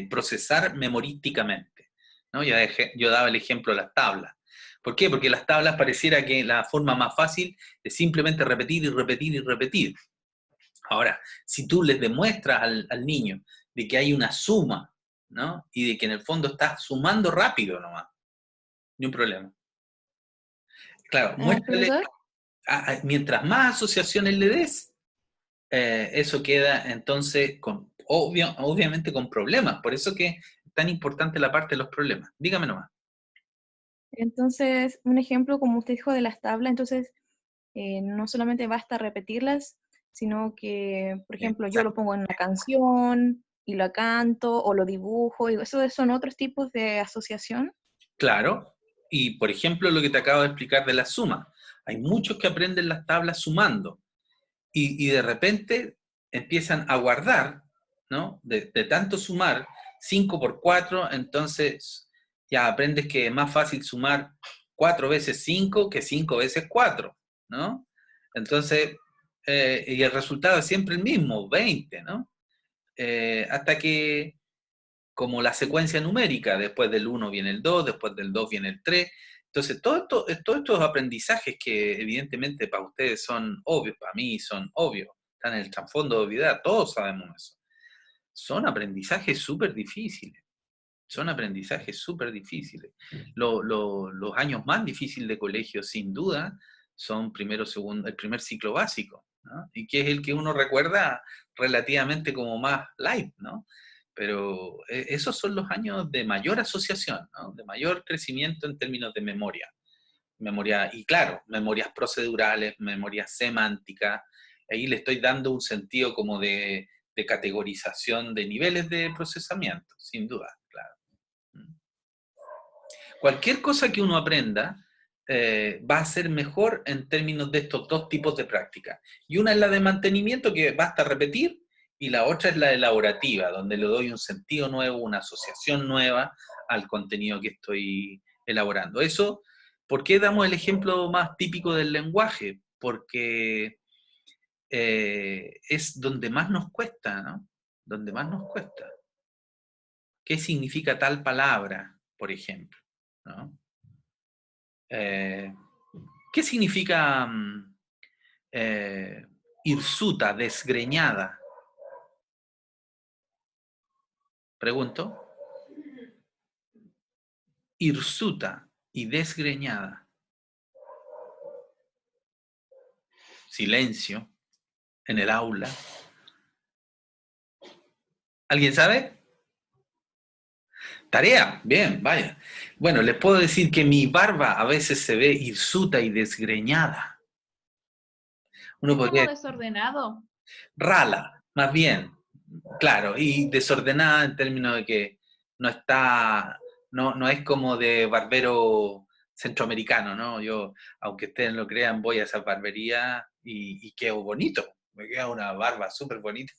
[SPEAKER 2] procesar memorísticamente, ¿no? Yo daba el ejemplo de las tablas. ¿Por qué? Porque las tablas pareciera que la forma más fácil es simplemente repetir y repetir y repetir. Ahora, si tú les demuestras al niño de que hay una suma, ¿no? Y de que en el fondo estás sumando rápido nomás, ni un problema. Claro, muéstrale,
[SPEAKER 4] Profesor,
[SPEAKER 2] mientras más asociaciones le des, eso queda entonces obviamente con problemas. Por eso que es tan importante la parte de los problemas. Dígame nomás.
[SPEAKER 4] entonces, un ejemplo, como usted dijo, de las tablas, entonces, no solamente basta repetirlas, sino que, por ejemplo, yo lo
[SPEAKER 2] Exacto.
[SPEAKER 4] pongo en una canción y la canto o lo dibujo, y eso son otros tipos de asociación.
[SPEAKER 2] Claro. Y por ejemplo, lo que te acabo de explicar de la suma. Hay muchos que aprenden las tablas sumando y de repente empiezan a guardar, ¿no? De tanto sumar 5 por 4, entonces ya aprendes que es más fácil sumar 4 veces 5 que 5 veces 4, ¿no? Entonces, y el resultado es siempre el mismo, 20, ¿no? Hasta que, como la secuencia numérica, después del 1 viene el 2, después del 2 viene el 3. Entonces, todos estos aprendizajes que evidentemente para ustedes son obvios, para mí son obvios, están en el trasfondo de vida, todos sabemos eso. Son aprendizajes súper difíciles. Son aprendizajes súper difíciles. Los años más difíciles de colegio, sin duda, son primero, segundo, el primer ciclo básico, ¿no? Y que es el que uno recuerda relativamente como más light, ¿no? Pero esos son los años de mayor asociación, ¿no? De mayor crecimiento en términos de memoria. Memoria, y claro, memorias procedurales, memorias semánticas. Ahí le estoy dando un sentido como de categorización de niveles de procesamiento, sin duda, claro. Cualquier cosa que uno aprenda va a ser mejor en términos de estos dos tipos de práctica. Y una es la de mantenimiento, que basta repetir, y la otra es la elaborativa, donde le doy un sentido nuevo, una asociación nueva al contenido que estoy elaborando. Eso, ¿por qué damos el ejemplo más típico del lenguaje? Porque es donde más nos cuesta, ¿no? Donde más nos cuesta. ¿Qué significa tal palabra, por ejemplo? ¿No? ¿Qué significa hirsuta, desgreñada? Pregunto. Hirsuta y desgreñada. Silencio en el aula. ¿Alguien sabe? Tarea, bien, vaya. Bueno, les puedo decir que mi barba a veces se ve hirsuta y desgreñada. Uno
[SPEAKER 5] Es
[SPEAKER 2] podría
[SPEAKER 5] como
[SPEAKER 2] decir
[SPEAKER 5] desordenado.
[SPEAKER 2] rala, más bien, claro, y desordenada en términos de que no está, no es como de barbero centroamericano, ¿no? Yo, aunque ustedes no lo crean, voy a esa barbería y quedo bonito. Me queda una barba súper bonita,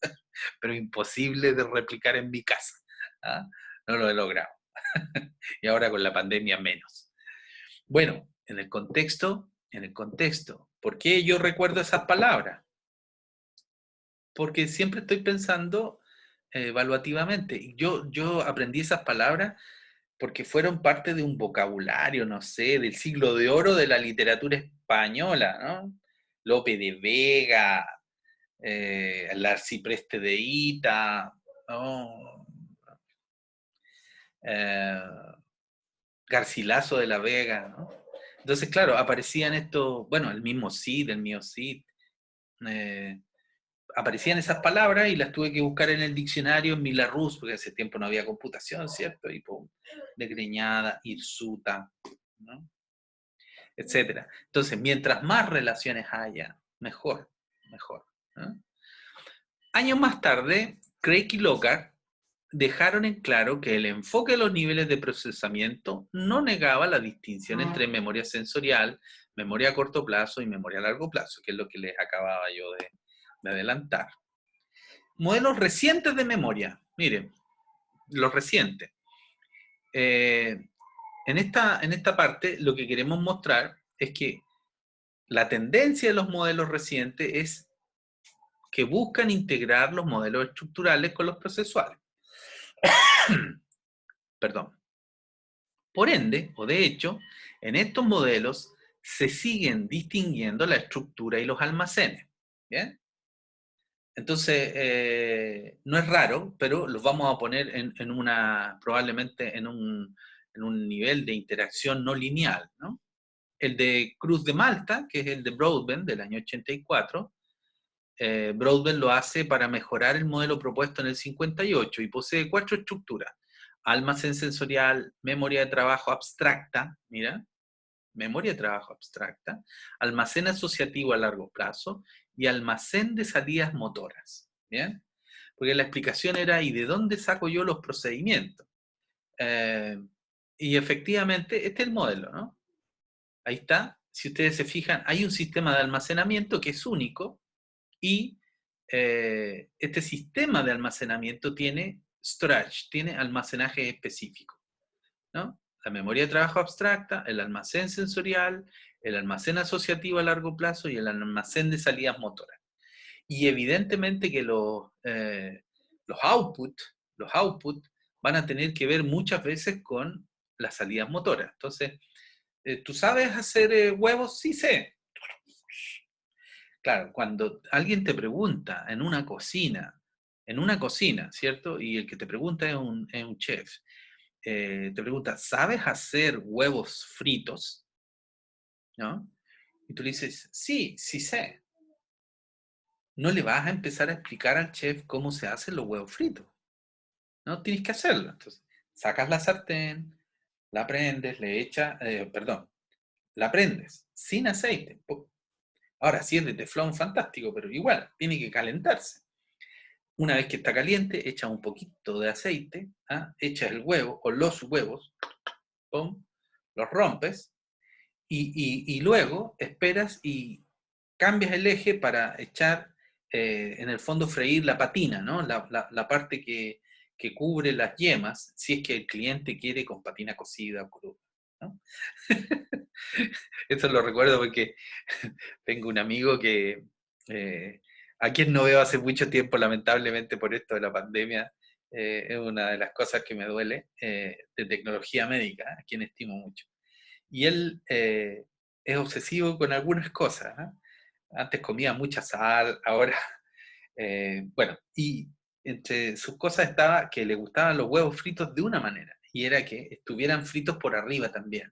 [SPEAKER 2] pero imposible de replicar en mi casa. ¿Ah? No lo he logrado. Y ahora con la pandemia menos. Bueno, en el contexto, ¿por qué yo recuerdo esas palabras? Porque siempre estoy pensando evaluativamente. Yo aprendí esas palabras porque fueron parte de un vocabulario, no sé, del siglo de oro de la literatura española, ¿no? Lope de Vega, el arcipreste de Ita, ¿no? Eh, Garcilaso de la Vega, ¿no? Entonces, claro, aparecían estos, bueno, el mismo SID, el mío SID, aparecían esas palabras y las tuve que buscar en el diccionario en Milarus, porque hace tiempo no había computación, ¿cierto? Y pum, desgreñada, hirsuta, ¿no? Etcétera. Entonces, mientras más relaciones haya, mejor, mejor, ¿no? Años más tarde, Craig y Lockhart dejaron en claro que el enfoque de los niveles de procesamiento no negaba la distinción entre memoria sensorial, memoria a corto plazo y memoria a largo plazo, que es lo que les acababa yo de adelantar. Modelos recientes de memoria. Miren, los recientes. En esta parte lo que queremos mostrar es que la tendencia de los modelos recientes es que buscan integrar los modelos estructurales con los procesuales. Perdón. Por ende, o de hecho, en estos modelos se siguen distinguiendo la estructura y los almacenes. ¿Bien? Entonces, no es raro, pero los vamos a poner probablemente en un nivel de interacción no lineal, ¿no? El de Cruz de Malta, que es el de Broadbent del año 84, Broadbent lo hace para mejorar el modelo propuesto en el 58 y posee 4 estructuras: almacén sensorial, memoria de trabajo abstracta, mira, memoria de trabajo abstracta, almacén asociativo a largo plazo y almacén de salidas motoras. ¿Bien? Porque la explicación era, ¿y de dónde saco yo los procedimientos? Y efectivamente, este es el modelo, ¿no? Ahí está. Si ustedes se fijan, hay un sistema de almacenamiento que es único y este sistema de almacenamiento tiene storage, tiene almacenaje específico, ¿no? La memoria de trabajo abstracta, el almacén sensorial, el almacén asociativo a largo plazo y el almacén de salidas motoras. Y evidentemente que los output van a tener que ver muchas veces con las salidas motoras. Entonces, ¿tú sabes hacer huevos? Sí sé. Claro, cuando alguien te pregunta en una cocina, ¿cierto? Y el que te pregunta es un chef. Te pregunta, ¿sabes hacer huevos fritos? ¿No? Y tú le dices, sí, sí sé. No le vas a empezar a explicar al chef cómo se hacen los huevos fritos, ¿no? Tienes que hacerlo. Entonces, sacas la sartén, la prendes, la prendes sin aceite. Ahora, si es de teflón, fantástico, pero igual, tiene que calentarse. Una vez que está caliente, echas un poquito de aceite, echas el huevo o los huevos, ¡pum!, los rompes y luego esperas y cambias el eje para echar, en el fondo, freír la patina, ¿no? La parte que cubre las yemas, si es que el cliente quiere con patina cocida o cruda, ¿no? Eso lo recuerdo porque tengo un amigo que, a quien no veo hace mucho tiempo, lamentablemente por esto de la pandemia, es una de las cosas que me duele, de tecnología médica, a quien estimo mucho. Y él es obsesivo con algunas cosas, ¿no? Antes comía mucha sal, ahora, bueno, y entre sus cosas estaba que le gustaban los huevos fritos de una manera, y era que estuvieran fritos por arriba también.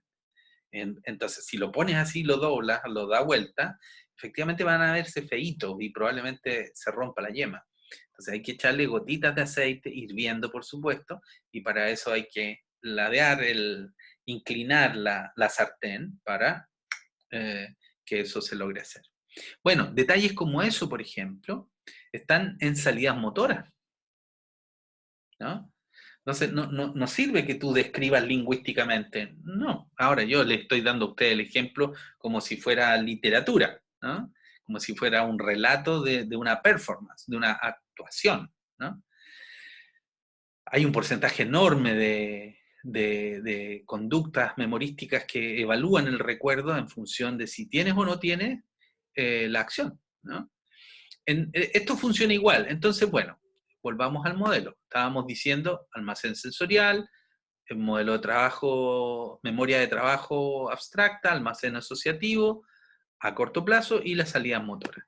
[SPEAKER 2] Entonces, si lo pones así, lo doblas, lo da vuelta, efectivamente van a verse feitos y probablemente se rompa la yema. Entonces hay que echarle gotitas de aceite, hirviendo por supuesto, y para eso hay que ladear, inclinar la sartén para que eso se logre hacer. Bueno, detalles como eso, por ejemplo, están en salidas motoras, ¿no? Entonces, no sirve que tú describas lingüísticamente, no. Ahora yo le estoy dando a usted el ejemplo como si fuera literatura, ¿no? Como si fuera un relato de una performance, de una actuación, ¿no? Hay un porcentaje enorme de conductas memorísticas que evalúan el recuerdo en función de si tienes o no tienes la acción, ¿no? Esto funciona igual. Entonces, bueno, volvamos al modelo. Estábamos diciendo almacén sensorial, el modelo de trabajo, memoria de trabajo abstracta, almacén asociativo a corto plazo y las salidas motoras.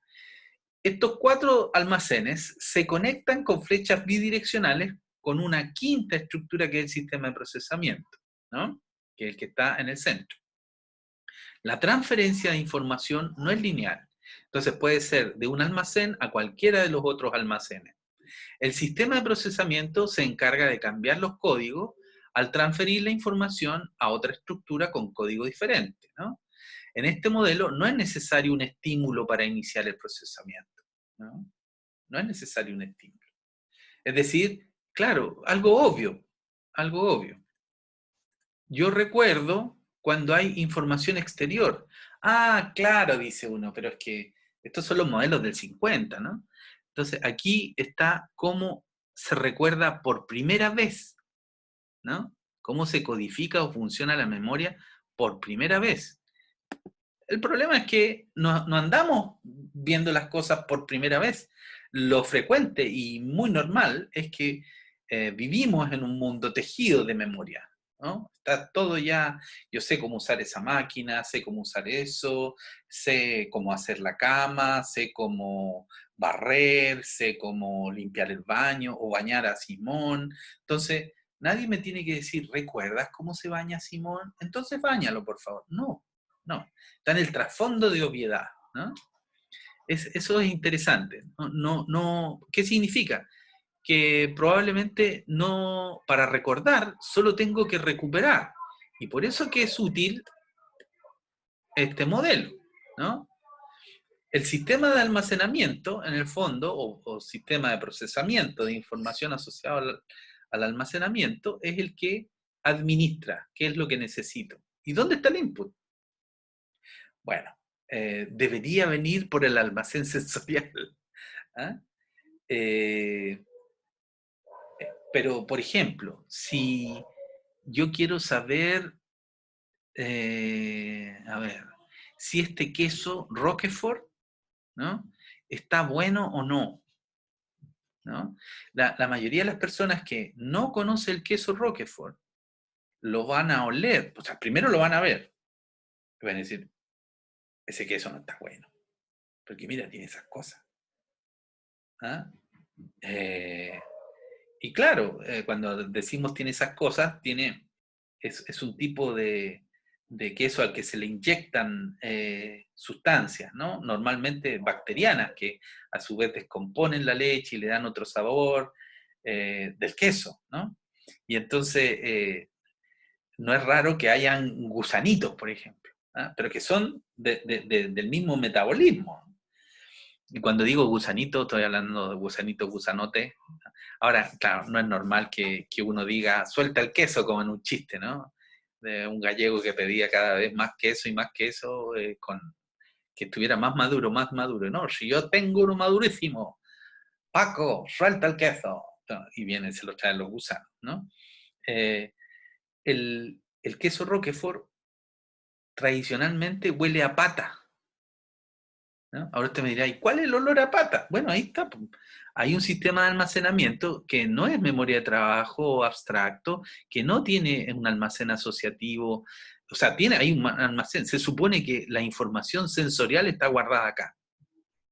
[SPEAKER 2] Estos 4 almacenes se conectan con flechas bidireccionales con una quinta estructura que es el sistema de procesamiento, ¿no? Que es el que está en el centro. La transferencia de información no es lineal. Entonces puede ser de un almacén a cualquiera de los otros almacenes. El sistema de procesamiento se encarga de cambiar los códigos al transferir la información a otra estructura con código diferente, ¿no? En este modelo no es necesario un estímulo para iniciar el procesamiento, ¿no? No es necesario un estímulo. Es decir, claro, algo obvio. Yo recuerdo cuando hay información exterior. Ah, claro, dice uno, pero es que estos son los modelos del 50, ¿no? Entonces, aquí está cómo se recuerda por primera vez, ¿no? Cómo se codifica o funciona la memoria por primera vez. El problema es que no andamos viendo las cosas por primera vez. Lo frecuente y muy normal es que vivimos en un mundo tejido de memoria, ¿no? Está todo ya, yo sé cómo usar esa máquina, sé cómo usar eso, sé cómo hacer la cama, sé cómo barrer, sé cómo limpiar el baño o bañar a Simón. Entonces, nadie me tiene que decir, ¿recuerdas cómo se baña Simón? Entonces báñalo, por favor. No. Está en el trasfondo de obviedad, ¿no? Eso es interesante. ¿Qué significa? Que probablemente no, para recordar, solo tengo que recuperar. Y por eso que es útil este modelo, ¿no? El sistema de almacenamiento, en el fondo, o sistema de procesamiento de información asociado al almacenamiento, es el que administra qué es lo que necesito. ¿Y dónde está el input? Bueno, debería venir por el almacén sensorial. ¿Ah? Pero, por ejemplo, si yo quiero saber, a ver, si este queso Roquefort, ¿no? está bueno o no, ¿no? La mayoría de las personas que no conocen el queso Roquefort lo van a oler, o sea, primero lo van a ver, van a decir, ese queso no está bueno, porque mira, tiene esas cosas. ¿Ah? Y claro, cuando decimos tiene esas cosas, es un tipo de queso al que se le inyectan sustancias, ¿no? Normalmente bacterianas, que a su vez descomponen la leche y le dan otro sabor del queso, ¿no? Y entonces no es raro que hayan gusanitos, por ejemplo, ¿ah? Pero que son del mismo metabolismo. Y cuando digo gusanito, estoy hablando de gusanito, gusanote. Ahora, claro, no es normal que uno diga, suelta el queso, como en un chiste, ¿no? De un gallego que pedía cada vez más queso y más queso, con que estuviera más maduro, más maduro. No, si yo tengo uno madurísimo, Paco, suelta el queso. Y vienen, se lo traen los gusanos, ¿no? El queso Roquefort tradicionalmente huele a pata, ¿no? Ahora usted me dirá, ¿y cuál es el olor a pata? Bueno, ahí está. Hay un sistema de almacenamiento que no es memoria de trabajo abstracto, que no tiene un almacén asociativo, o sea, hay un almacén. Se supone que la información sensorial está guardada acá,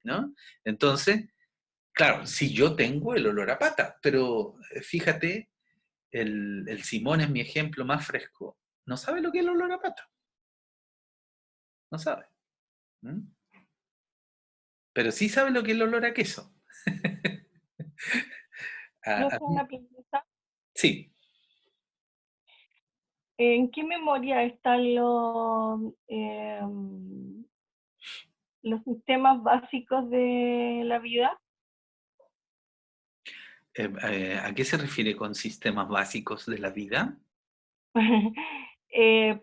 [SPEAKER 2] ¿no? Entonces, claro, si yo tengo el olor a pata, pero fíjate, el Simón es mi ejemplo más fresco, no sabe lo que es el olor a pata, no sabe. ¿Mm? Pero sí sabe lo que es el olor a queso.
[SPEAKER 1] No fue una pregunta.
[SPEAKER 2] Sí.
[SPEAKER 1] ¿En qué memoria están los sistemas básicos de la vida?
[SPEAKER 2] ¿A qué se refiere con sistemas básicos de la vida?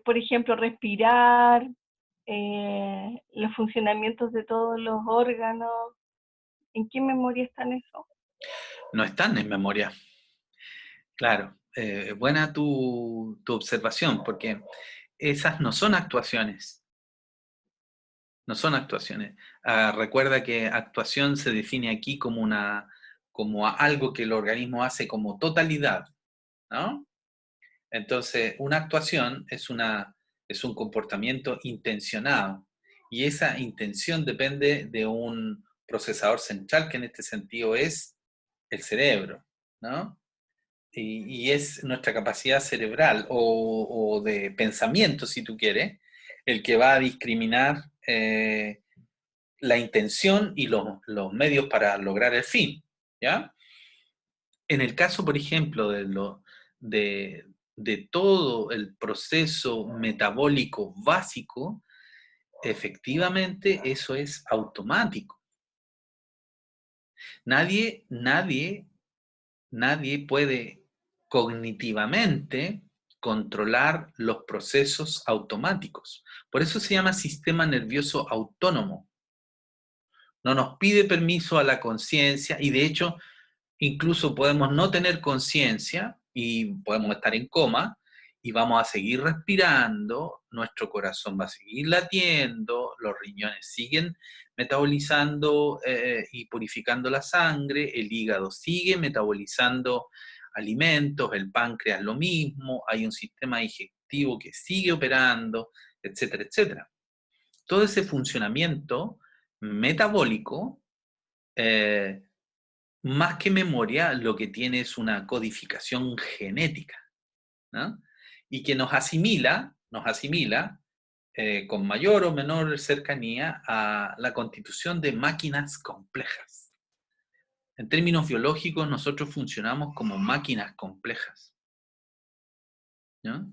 [SPEAKER 1] Por ejemplo, respirar, los funcionamientos de todos los órganos. ¿En qué memoria están eso?
[SPEAKER 2] No están en memoria. Claro, buena tu observación, porque esas no son actuaciones. No son actuaciones. Recuerda que actuación se define aquí como algo que el organismo hace como totalidad, ¿no? Entonces, una actuación es un comportamiento intencionado, y esa intención depende de un procesador central, que en este sentido es el cerebro, ¿no? Y es nuestra capacidad cerebral o de pensamiento, si tú quieres, el que va a discriminar la intención y los medios para lograr el fin, ¿ya? En el caso, por ejemplo, de todo el proceso metabólico básico, efectivamente eso es automático. Nadie puede cognitivamente controlar los procesos automáticos. Por eso se llama sistema nervioso autónomo. No nos pide permiso a la conciencia y de hecho incluso podemos no tener conciencia y podemos estar en coma y vamos a seguir respirando, nuestro corazón va a seguir latiendo, los riñones siguen metabolizando y purificando la sangre, el hígado sigue metabolizando alimentos, el páncreas lo mismo, hay un sistema digestivo que sigue operando, etcétera, etcétera. Todo ese funcionamiento metabólico, más que memoria, lo que tiene es una codificación genética, ¿no? Y que nos asimila con mayor o menor cercanía a la constitución de máquinas complejas. En términos biológicos, nosotros funcionamos como máquinas complejas, ¿no?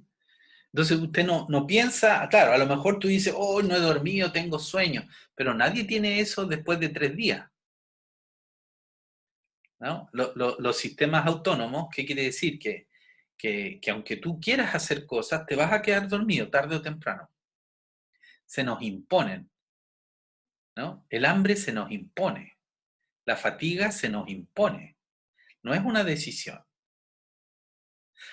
[SPEAKER 2] Entonces usted no piensa, claro, a lo mejor tú dices, oh, no he dormido, tengo sueño, pero nadie tiene eso después de 3 días, ¿no? Los sistemas autónomos, ¿qué quiere decir? Que aunque tú quieras hacer cosas, te vas a quedar dormido tarde o temprano. Se nos imponen, ¿no? El hambre se nos impone, la fatiga se nos impone, no es una decisión.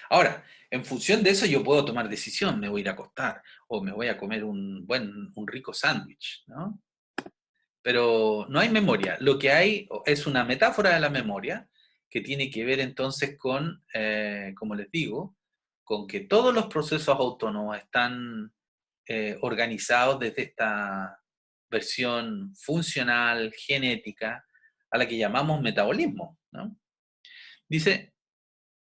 [SPEAKER 2] Ahora, en función de eso yo puedo tomar decisión, me voy a ir a acostar o me voy a comer un rico sándwich, ¿no? Pero no hay memoria. Lo que hay es una metáfora de la memoria que tiene que ver entonces con, como les digo, con que todos los procesos autónomos están organizados desde esta versión funcional, genética, a la que llamamos metabolismo, ¿no? Dice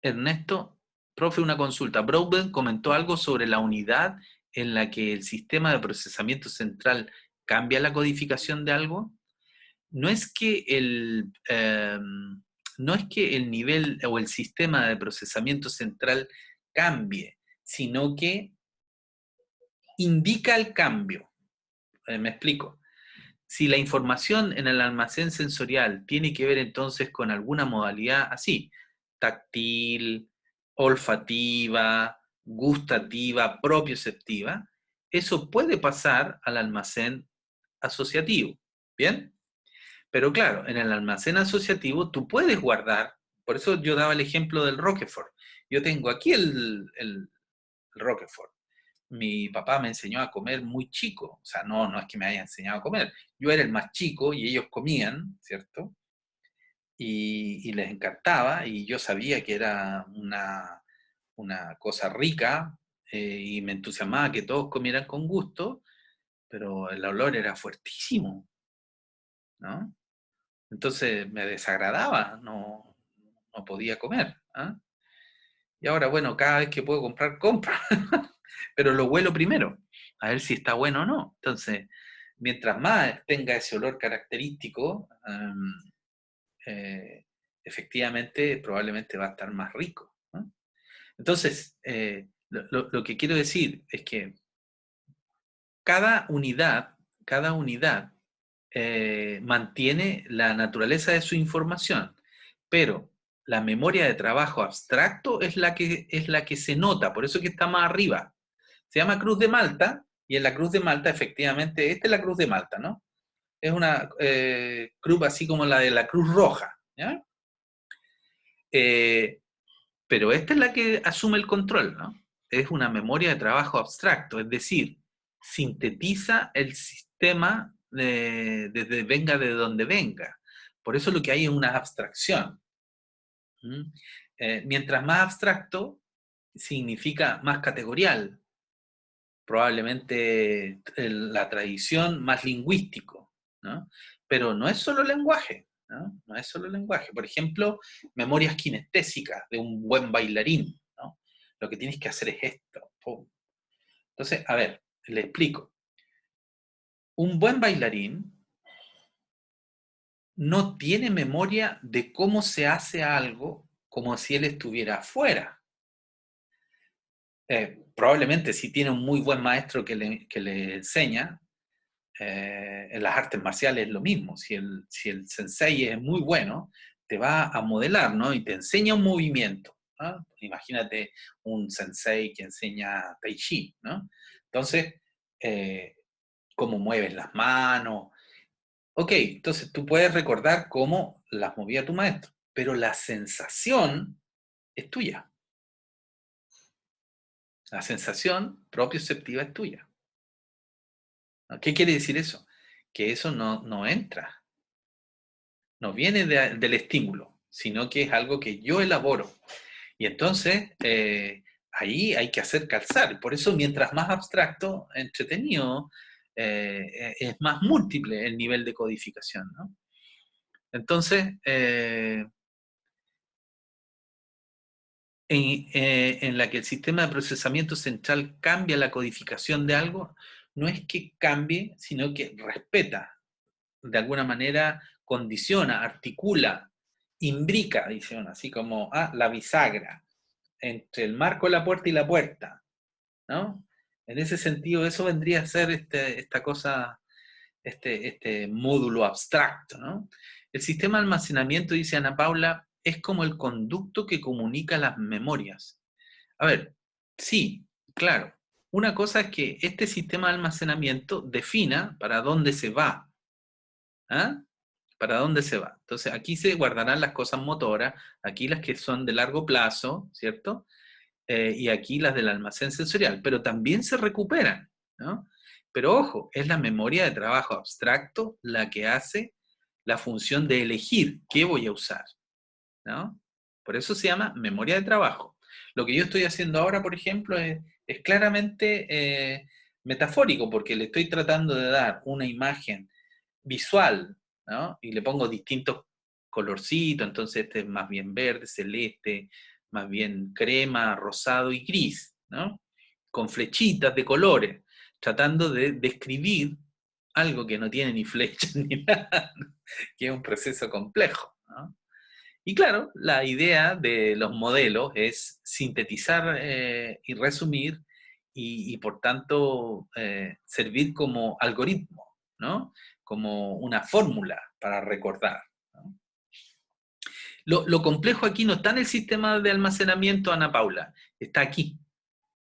[SPEAKER 2] Ernesto, profe, una consulta. Broadbent comentó algo sobre la unidad en la que el sistema de procesamiento central cambia la codificación de algo. No es que no es que el nivel o el sistema de procesamiento central cambie, sino que indica el cambio. Me explico. Si la información en el almacén sensorial tiene que ver entonces con alguna modalidad así, táctil, olfativa, gustativa, propioceptiva, eso puede pasar al almacén asociativo. ¿Bien? Pero claro, en el almacén asociativo tú puedes guardar, por eso yo daba el ejemplo del Roquefort. Yo tengo aquí el Roquefort. Mi papá me enseñó a comer muy chico, o sea, no es que me haya enseñado a comer, yo era el más chico y ellos comían, ¿cierto? Y les encantaba y yo sabía que era una cosa rica y me entusiasmaba que todos comieran con gusto, pero el olor era fuertísimo, ¿no? Entonces me desagradaba, no podía comer, ¿ah? Y ahora, bueno, cada vez que puedo comprar, compro. Pero lo huelo primero, a ver si está bueno o no. Entonces, mientras más tenga ese olor característico, efectivamente, probablemente va a estar más rico, ¿no? Entonces, lo que quiero decir es que cada unidad mantiene la naturaleza de su información, pero la memoria de trabajo abstracto es la que se nota, por eso que está más arriba. Se llama Cruz de Malta, y en la Cruz de Malta, efectivamente, esta es la Cruz de Malta, ¿no? Es una cruz así como la de la Cruz Roja, ¿ya? Pero esta es la que asume el control, ¿no? Es una memoria de trabajo abstracto, es decir, sintetiza el sistema desde venga de donde venga. Por eso lo que hay es una abstracción. Mientras más abstracto, significa más categorial. Probablemente la tradición más lingüístico, ¿no? Pero no es solo lenguaje, ¿no? No es solo lenguaje. Por ejemplo, memorias kinestésicas de un buen bailarín, ¿no? Lo que tienes que hacer es esto. ¡Pum! Entonces, a ver, Le explico. Un buen bailarín no tiene memoria de cómo se hace algo como si él estuviera afuera. Probablemente si tiene un muy buen maestro que le enseña, en las artes marciales es lo mismo. Si el sensei es muy bueno, te va a modelar, ¿no? Y te enseña un movimiento, ¿no? Imagínate un sensei que enseña Tai Chi, ¿no? Entonces, cómo mueves las manos. Ok, entonces tú puedes recordar cómo las movía tu maestro, pero la sensación es tuya. La sensación propioceptiva es tuya. ¿Qué quiere decir eso? Que eso no entra, no viene del estímulo, sino que es algo que yo elaboro. Y entonces ahí hay que hacer calzar. Por eso mientras más abstracto, entretenido, es más múltiple el nivel de codificación, ¿no? Entonces, en la que el sistema de procesamiento central cambia la codificación de algo, no es que cambie, sino que respeta, de alguna manera condiciona, articula, imbrica, dicen, así como la bisagra entre el marco de la puerta y la puerta, ¿no? En ese sentido, eso vendría a ser esta cosa, este módulo abstracto, ¿no? El sistema de almacenamiento, dice Ana Paula, es como el conducto que comunica las memorias. A ver, sí, claro. Una cosa es que este sistema de almacenamiento defina para dónde se va. ¿Ah? ¿Para dónde se va? Entonces, aquí se guardarán las cosas motoras, aquí las que son de largo plazo, ¿cierto? Y aquí las del almacén sensorial, pero también se recuperan, ¿no? Pero ojo, es la memoria de trabajo abstracto la que hace la función de elegir qué voy a usar, ¿no? Por eso se llama memoria de trabajo. Lo que yo estoy haciendo ahora, por ejemplo, es claramente metafórico, porque le estoy tratando de dar una imagen visual, ¿no? Y le pongo distintos colorcitos, entonces este es más bien verde, celeste, más bien crema, rosado y gris, ¿no? Con flechitas de colores, tratando de describir algo que no tiene ni flechas ni nada, que es un proceso complejo, ¿no? Y claro, la idea de los modelos es sintetizar y resumir y por tanto servir como algoritmo, ¿no? Como una fórmula para recordar, ¿no? Lo complejo aquí no está en el sistema de almacenamiento, Ana Paula, está aquí,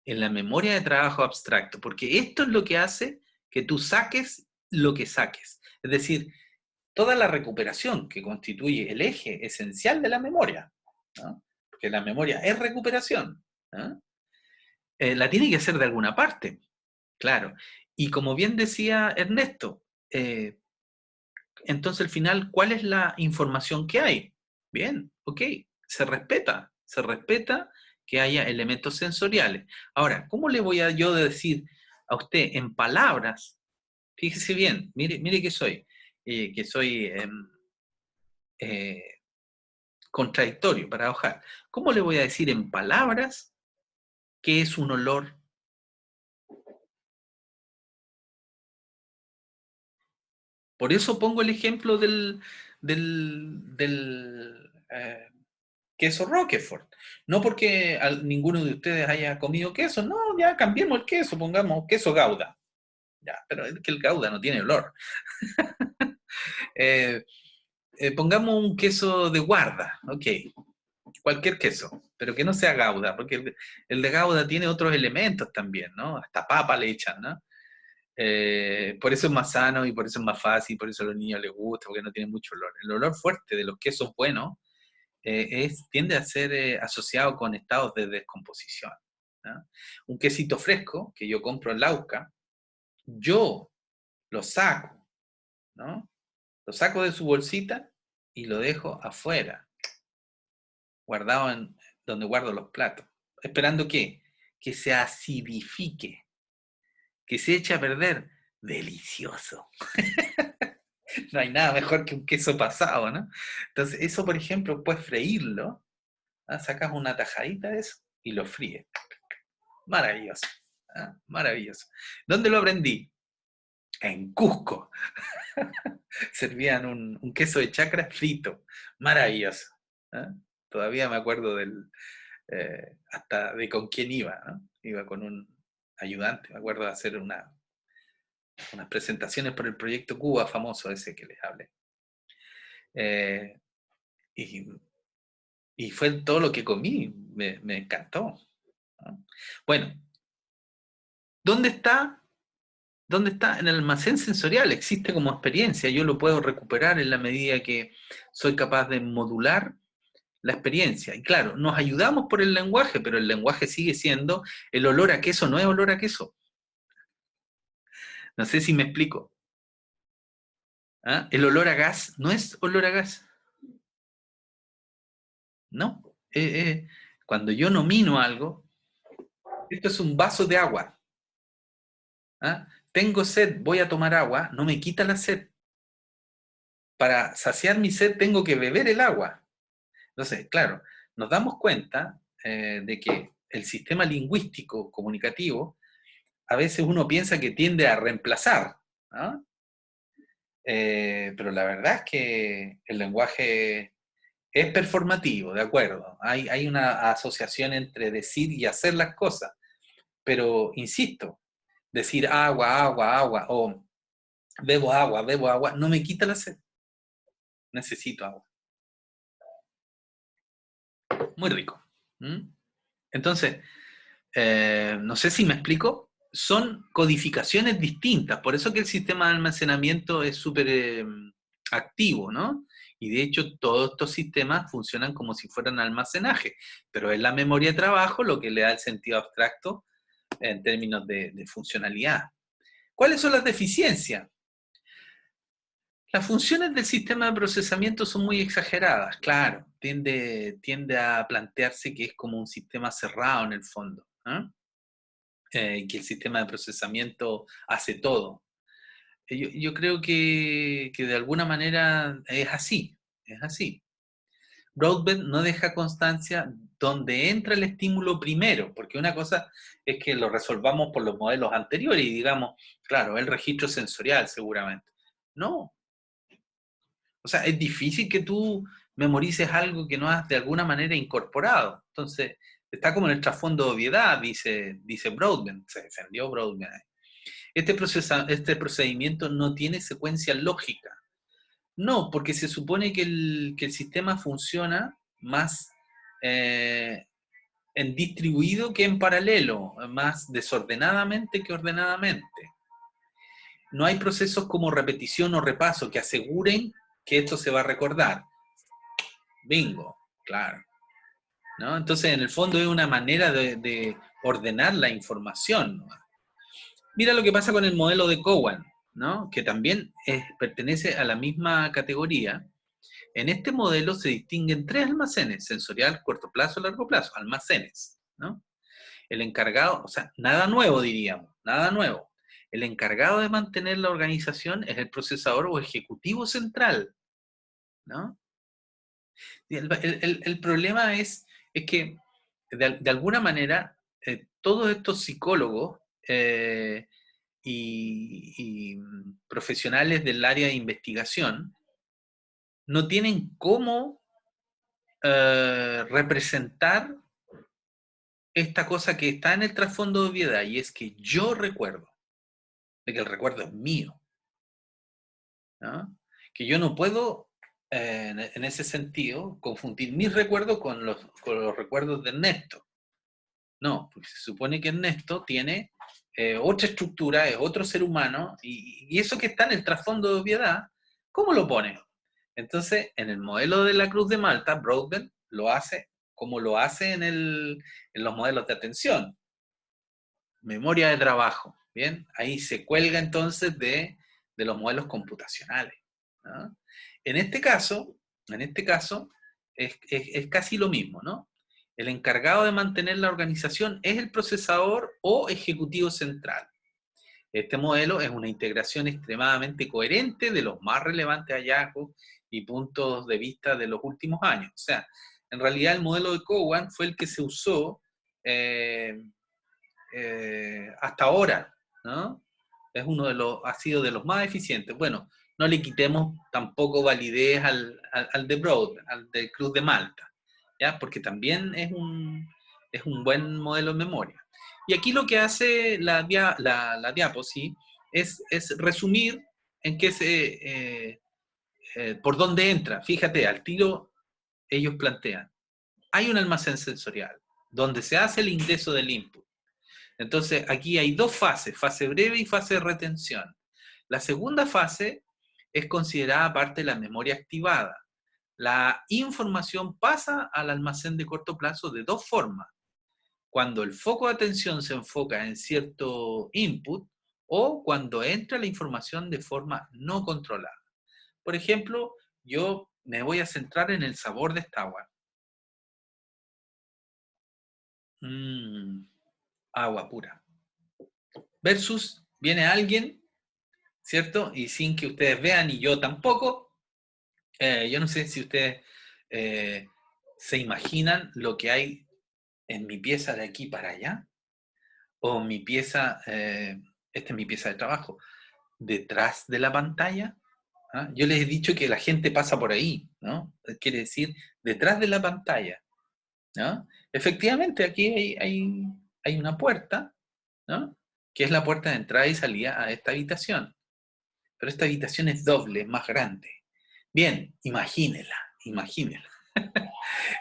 [SPEAKER 2] en la memoria de trabajo abstracto, porque esto es lo que hace que tú saques lo que saques. Es decir, toda la recuperación que constituye el eje esencial de la memoria, ¿no? Porque la memoria es recuperación, ¿no? La tiene que hacer de alguna parte, claro. Y como bien decía Ernesto, entonces al final, ¿cuál es la información que hay? Bien, ok, se respeta que haya elementos sensoriales. Ahora, ¿cómo le voy a yo decir a usted en palabras? Fíjese bien, mire que soy eh, contradictorio, paradojar. ¿Cómo le voy a decir en palabras qué es un olor? Por eso pongo el ejemplo del queso Roquefort. No porque ninguno de ustedes haya comido queso, no, ya cambiemos el queso, pongamos queso Gouda. Ya, pero es que el Gouda no tiene olor. Pongamos un queso de guarda, ok, cualquier queso, pero que no sea Gouda, porque el de Gouda tiene otros elementos también, ¿no? Hasta papa le echan, ¿no? Por eso es más sano y por eso es más fácil, por eso a los niños les gusta, porque no tiene mucho olor. El olor fuerte de los quesos buenos tiende a ser asociado con estados de descomposición, ¿no? Un quesito fresco que yo compro en Lauca, yo lo saco, ¿no? Lo saco de su bolsita y lo dejo afuera, guardado en donde guardo los platos, esperando que se acidifique, que se eche a perder. Delicioso. No hay nada mejor que un queso pasado, ¿no? Entonces, eso, por ejemplo, puedes freírlo, ¿ah? Sacas una tajadita de eso y lo fríes. Maravilloso. ¿Ah? Maravilloso. ¿Dónde lo aprendí? En Cusco. Servían un queso de chacra frito. Maravilloso. ¿Ah? Todavía me acuerdo hasta de con quién iba, ¿no? Iba con un ayudante, me acuerdo de hacer unas presentaciones por el proyecto Cuba famoso ese que les hablé. Eh, y, y fue todo lo que comí, me encantó, ¿no? Bueno, ¿dónde está? ¿Dónde está? En el almacén sensorial, existe como experiencia, yo lo puedo recuperar en la medida que soy capaz de modular la experiencia. Y claro, nos ayudamos por el lenguaje, pero el lenguaje sigue siendo el olor a queso, no es olor a queso. No sé si me explico. ¿Ah? El olor a gas no es olor a gas. No. Cuando yo nomino algo, esto es un vaso de agua. ¿Ah? Tengo sed, voy a tomar agua, no me quita la sed. Para saciar mi sed tengo que beber el agua. Entonces, claro, nos damos cuenta de que el sistema lingüístico comunicativo, a veces uno piensa que tiende a reemplazar, ¿no? Pero la verdad es que el lenguaje es performativo, de acuerdo. Hay una asociación entre decir y hacer las cosas. Pero, insisto, decir agua, agua, agua, o bebo agua, no me quita la sed. Necesito agua. Muy rico. ¿Mm? Entonces, no sé si me explico, son codificaciones distintas, por eso que el sistema de almacenamiento es súper activo, ¿no? Y de hecho todos estos sistemas funcionan como si fueran almacenaje, pero es la memoria de trabajo lo que le da el sentido abstracto en términos de funcionalidad. ¿Cuáles son las deficiencias? Las funciones del sistema de procesamiento son muy exageradas, claro, tiende a plantearse que es como un sistema cerrado en el fondo, ¿eh? Que el sistema de procesamiento hace todo. Yo creo que de alguna manera es así, es así. Broadbent no deja constancia donde entra el estímulo primero, porque una cosa es que lo resolvamos por los modelos anteriores y digamos, claro, el registro sensorial seguramente. No. O sea, es difícil que tú memorices algo que no has de alguna manera incorporado. Entonces, está como en el trasfondo de obviedad, dice Broadbent, se defendió Broadbent. Este procedimiento no tiene secuencia lógica. No, porque se supone que el sistema funciona más en distribuido que en paralelo, más desordenadamente que ordenadamente. No hay procesos como repetición o repaso que aseguren que esto se va a recordar. Bingo, claro. ¿No? Entonces, en el fondo es una manera de ordenar la información, ¿no? Mira lo que pasa con el modelo de Cowan, ¿no? Que también pertenece a la misma categoría. En este modelo se distinguen tres almacenes: sensorial, corto plazo, largo plazo, almacenes, ¿no? El encargado, o sea, nada nuevo diríamos, nada nuevo. El encargado de mantener la organización es el procesador o ejecutivo central, ¿no? El problema es que, de alguna manera, todos estos psicólogos y profesionales del área de investigación no tienen cómo representar esta cosa que está en el trasfondo de obviedad, y es que yo recuerdo, de que el recuerdo es mío, ¿no? Que yo no puedo, en ese sentido, confundir mis recuerdos con los recuerdos de Ernesto. No, porque se supone que Ernesto tiene otra estructura, es otro ser humano, y eso que está en el trasfondo de obviedad, ¿cómo lo pone? Entonces, en el modelo de la Cruz de Malta, Broadbent lo hace como lo hace en los modelos de atención. Memoria de trabajo, ¿bien? Ahí se cuelga entonces de los modelos computacionales, ¿no? En este caso es casi lo mismo, ¿no? El encargado de mantener la organización es el procesador o ejecutivo central. Este modelo es una integración extremadamente coherente de los más relevantes hallazgos y puntos de vista de los últimos años. O sea, en realidad el modelo de Cowan fue el que se usó hasta ahora, ¿no? Es ha sido de los más eficientes. Bueno, no le quitemos tampoco validez al de Broad, al de Cruz de Malta, ¿ya? Porque también es un buen modelo de memoria. Y aquí lo que hace la diapo, ¿sí? es resumir en qué por dónde entra. Fíjate, al tiro ellos plantean, hay un almacén sensorial, donde se hace el ingreso del input. Entonces, aquí hay dos fases, fase breve y fase de retención. La segunda fase es considerada parte de la memoria activada. La información pasa al almacén de corto plazo de dos formas. Cuando el foco de atención se enfoca en cierto input o cuando entra la información de forma no controlada. Por ejemplo, yo me voy a centrar en el sabor de esta agua. Agua pura. Versus, viene alguien, ¿cierto? Y sin que ustedes vean, y yo tampoco, yo no sé si ustedes se imaginan lo que hay en mi pieza de aquí para allá, o mi pieza, esta es mi pieza de trabajo, detrás de la pantalla. ¿Ah? Yo les he dicho que la gente pasa por ahí, ¿no? Quiere decir, detrás de la pantalla, ¿no? Efectivamente, aquí hay una puerta, ¿no? Que es la puerta de entrada y salida a esta habitación. Pero esta habitación es doble, es más grande. Bien, imagínela.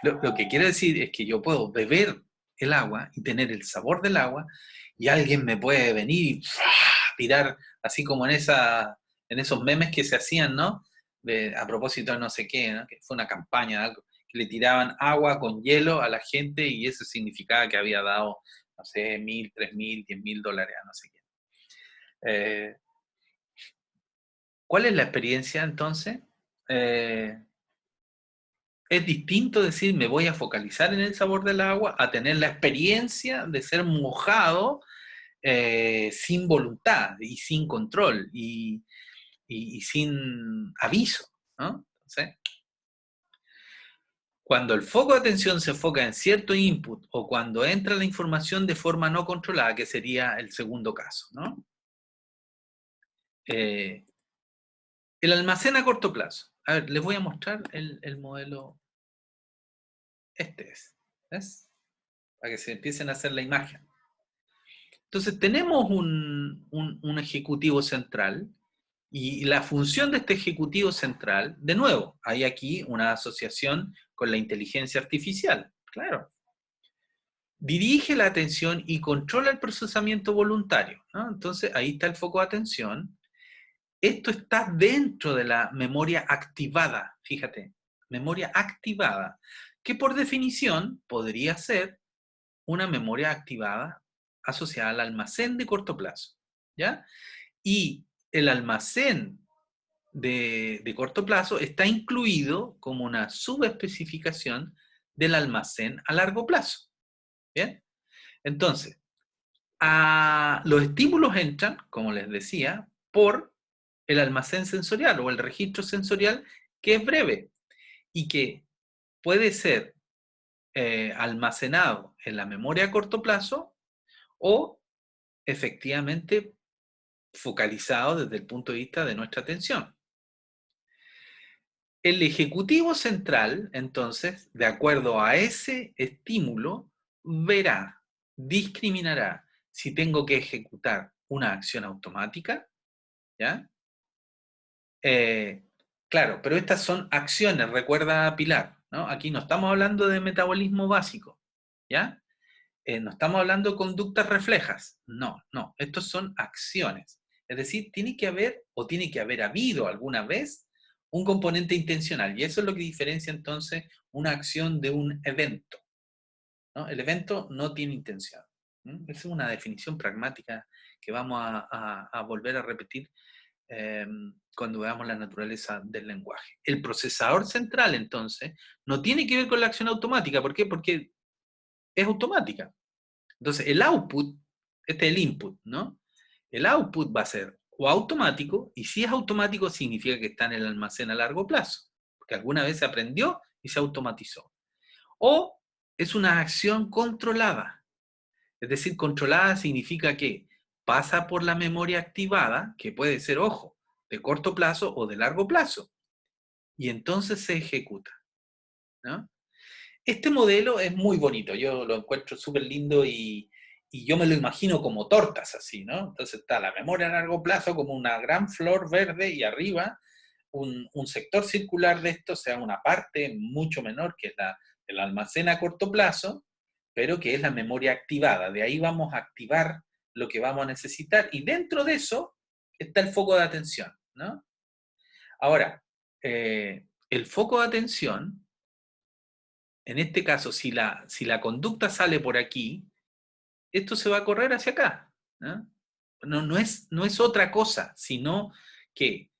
[SPEAKER 2] Lo que quiero decir es que yo puedo beber el agua y tener el sabor del agua, y alguien me puede venir y tirar, así como en esos memes que se hacían, ¿no? A propósito de no sé qué, ¿no? Que fue una campaña de algo, que le tiraban agua con hielo a la gente y eso significaba que había dado, no sé, 1.000, 3.000, 10.000 dólares a no sé quién. ¿Cuál es la experiencia entonces? Es distinto decir me voy a focalizar en el sabor del agua a tener la experiencia de ser mojado sin voluntad y sin control y sin aviso, ¿no? Entonces, cuando el foco de atención se enfoca en cierto input o cuando entra la información de forma no controlada, que sería el segundo caso, ¿no? El almacén a corto plazo. A ver, les voy a mostrar el modelo. Este es. ¿Ves? Para que se empiecen a hacer la imagen. Entonces tenemos un ejecutivo central y la función de este ejecutivo central, de nuevo, hay aquí una asociación con la inteligencia artificial, claro. Dirige la atención y controla el procesamiento voluntario, ¿no? Entonces ahí está el foco de atención. Esto está dentro de la memoria activada, fíjate, memoria activada, que por definición podría ser una memoria activada asociada al almacén de corto plazo, ¿ya? Y el almacén de corto plazo está incluido como una subespecificación del almacén a largo plazo, ¿bien? Entonces, los estímulos entran, como les decía, por el almacén sensorial o el registro sensorial, que es breve y que puede ser almacenado en la memoria a corto plazo o efectivamente focalizado desde el punto de vista de nuestra atención. El ejecutivo central, entonces, de acuerdo a ese estímulo, verá, discriminará si tengo que ejecutar una acción automática, ¿ya? Claro, pero estas son acciones, recuerda Pilar, ¿no? Aquí no estamos hablando de metabolismo básico, ¿ya? No estamos hablando de conductas reflejas, no, estos son acciones. Es decir, tiene que haber habido alguna vez un componente intencional, y eso es lo que diferencia entonces una acción de un evento, ¿no? El evento no tiene intención. Esa es una definición pragmática que vamos a volver a repetir cuando veamos la naturaleza del lenguaje. El procesador central, entonces, no tiene que ver con la acción automática. ¿Por qué? Porque es automática. Entonces, el output, este es el input, ¿no? El output va a ser o automático, y si es automático significa que está en el almacén a largo plazo, porque alguna vez se aprendió y se automatizó. O es una acción controlada, Es decir, controlada significa que pasa por la memoria activada, que puede ser, ojo, de corto plazo o de largo plazo, y entonces se ejecuta, ¿no? Este modelo es muy bonito, yo lo encuentro súper lindo y yo me lo imagino como tortas así, ¿no? Entonces está la memoria a largo plazo como una gran flor verde y arriba un sector circular de esto, o sea, una parte mucho menor que es el almacén a corto plazo, pero que es la memoria activada. De ahí vamos a activar lo que vamos a necesitar y dentro de eso está el foco de atención, ¿no? Ahora, el foco de atención, en este caso, si la conducta sale por aquí, esto se va a correr hacia acá, ¿no? No es otra cosa, sino que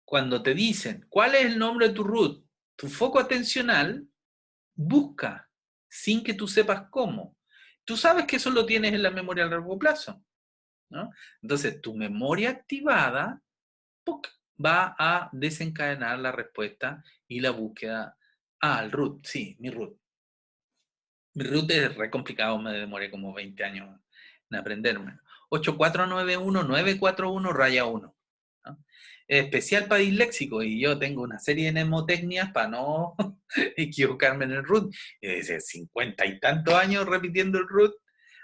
[SPEAKER 2] cuando te dicen, ¿cuál es el nombre de tu root? Tu foco atencional busca, sin que tú sepas cómo. Tú sabes que eso lo tienes en la memoria a largo plazo, ¿no? Entonces, tu memoria activada ¡puc!, va a desencadenar la respuesta y la búsqueda. El root, sí, mi root. Mi root es re complicado, me demoré como 20 años en aprenderme. 8491-941-1. ¿No? Es especial para disléxicos y yo tengo una serie de mnemotecnias para no equivocarme en el root. Y desde 50 y tantos años repitiendo el root,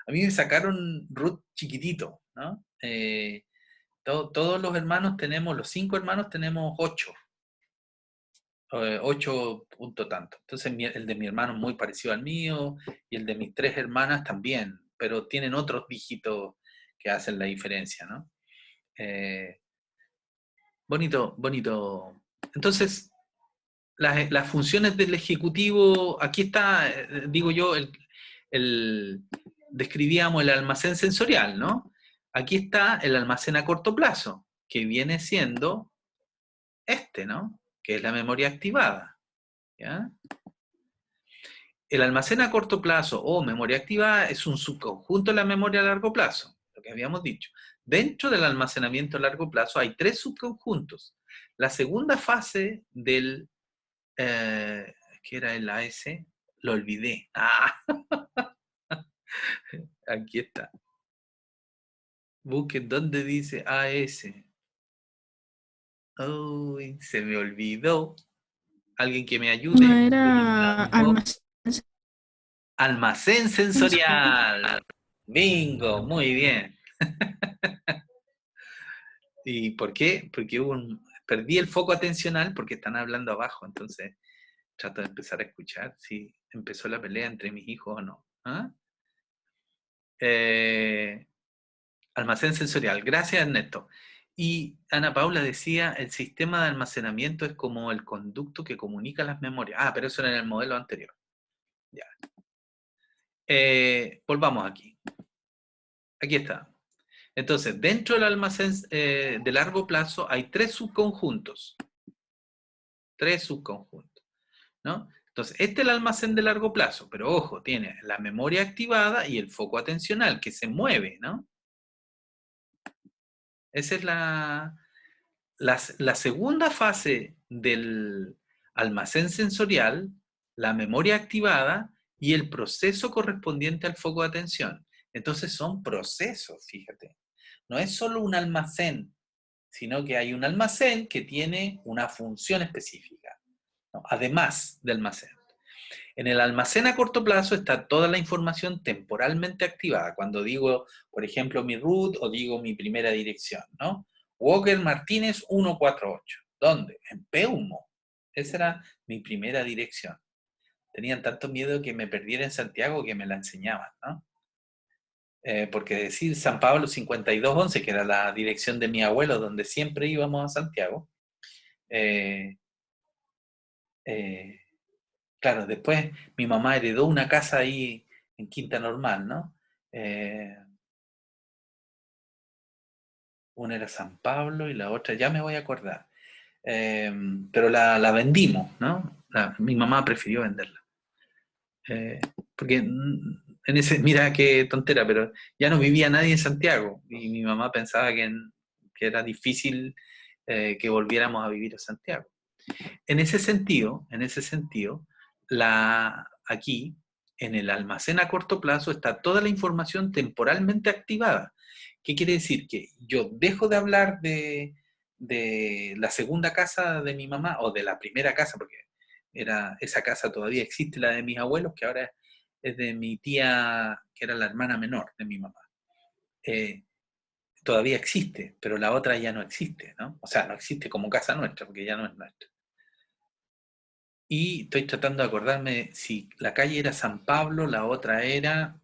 [SPEAKER 2] a mí me sacaron root chiquitito, ¿no? Todos los hermanos tenemos, los 5 hermanos tenemos 8. 8 punto tanto. Entonces el de mi hermano es muy parecido al mío y el de mis 3 hermanas también, pero tienen otros dígitos que hacen la diferencia, ¿no? Bonito, bonito. Entonces, las funciones del ejecutivo, aquí está, digo yo, describíamos el almacén sensorial, ¿no? Aquí está el almacén a corto plazo, que viene siendo ¿no? Que es la memoria activada, ¿ya? El almacén a corto plazo o memoria activada es un subconjunto de la memoria a largo plazo, lo que habíamos dicho. Dentro del almacenamiento a largo plazo hay 3 subconjuntos. La segunda fase del, ¿qué era el AS? Lo olvidé. Aquí está. Busquen dónde dice AS. Uy, se me olvidó. Alguien que me ayude.
[SPEAKER 3] No era almacén.
[SPEAKER 2] Almacén sensorial. Bingo, muy bien. ¿Y por qué? Porque perdí el foco atencional porque están hablando abajo, entonces trato de empezar a escuchar si empezó la pelea entre mis hijos o no. ¿Ah? Almacén sensorial. Gracias, Ernesto. Y Ana Paula decía, el sistema de almacenamiento es como el conducto que comunica las memorias. Pero eso era en el modelo anterior. Ya. Volvamos aquí. Aquí está. Entonces, dentro del almacén de largo plazo hay 3 subconjuntos. 3 subconjuntos, ¿no? Entonces, este es el almacén de largo plazo, pero ojo, tiene la memoria activada y el foco atencional que se mueve, ¿no? Esa es la segunda fase del almacén sensorial, la memoria activada y el proceso correspondiente al foco de atención. Entonces son procesos, fíjate. No es solo un almacén, sino que hay un almacén que tiene una función específica, ¿no? Además del almacén. En el almacén a corto plazo está toda la información temporalmente activada. Cuando digo, por ejemplo, mi root o digo mi primera dirección, ¿no? Walker Martínez 148. ¿Dónde? En Peumo. Esa era mi primera dirección. Tenían tanto miedo que me perdiera en Santiago que me la enseñaban, ¿no? Porque decir San Pablo 5211, que era la dirección de mi abuelo, donde siempre íbamos a Santiago, claro, después mi mamá heredó una casa ahí en Quinta Normal, ¿no? Una era San Pablo y la otra, ya me voy a acordar. Pero la vendimos, ¿no? Mi mamá prefirió venderla. Porque en ese, mira qué tontera, pero ya no vivía nadie en Santiago y mi mamá pensaba que era difícil que volviéramos a vivir a Santiago. En ese sentido, aquí en el almacén a corto plazo está toda la información temporalmente activada. ¿Qué quiere decir? Que yo dejo de hablar de la segunda casa de mi mamá, o de la primera casa, porque esa casa todavía existe, la de mis abuelos, que ahora es de mi tía, que era la hermana menor de mi mamá. Todavía existe, pero la otra ya no existe, ¿no? O sea, no existe como casa nuestra, porque ya no es nuestra. Y estoy tratando de acordarme si la calle era San Pablo, la otra era...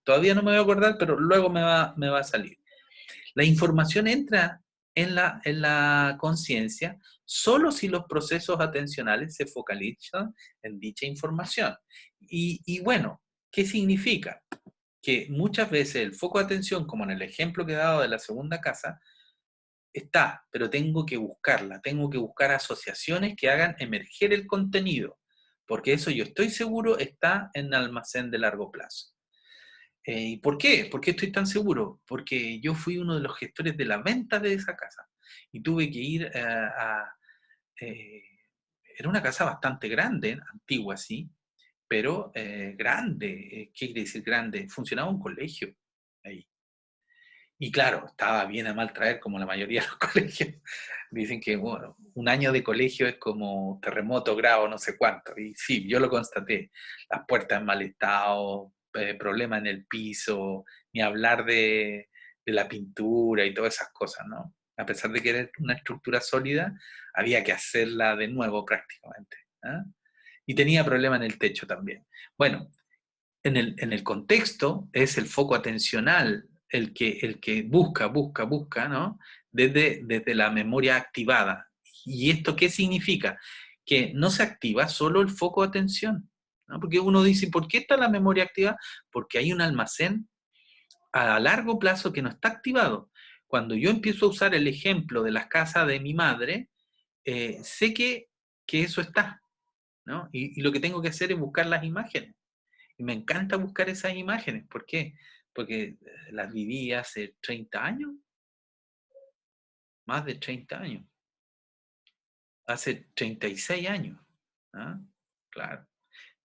[SPEAKER 2] todavía no me voy a acordar, pero luego me va a salir. La información entra en la conciencia solo si los procesos atencionales se focalizan en dicha información. Y bueno, ¿qué significa? Que muchas veces el foco de atención, como en el ejemplo que he dado de la segunda casa, está, pero tengo que buscarla, tengo que buscar asociaciones que hagan emerger el contenido, porque eso yo estoy seguro está en el almacén de largo plazo. ¿Y por qué? ¿Por qué estoy tan seguro? Porque yo fui uno de los gestores de la venta de esa casa y tuve que ir era una casa bastante grande, antigua sí, pero grande. ¿Qué quiere decir grande? Funcionaba un colegio ahí. Y claro, estaba bien a mal traer como la mayoría de los colegios. Dicen que bueno, un año de colegio es como terremoto, grado, no sé cuánto. Y sí, yo lo constaté. Las puertas en mal estado, problemas en el piso, ni hablar de la pintura y todas esas cosas, ¿no? A pesar de que era una estructura sólida, había que hacerla de nuevo prácticamente. ¿Ah? Y tenía problemas en el techo también. Bueno, en el contexto es el foco atencional el que busca, ¿no? Desde la memoria activada. ¿Y esto qué significa? Que no se activa solo el foco de atención, ¿no? Porque uno dice, ¿por qué está la memoria activada? Porque hay un almacén a largo plazo que no está activado. Cuando yo empiezo a usar el ejemplo de las casas de mi madre, sé que eso está, ¿no? Y lo que tengo que hacer es buscar las imágenes. Y me encanta buscar esas imágenes. ¿Por qué? Porque las viví hace 30 años, más de 30 años, hace 36 años. ¿Ah? Claro.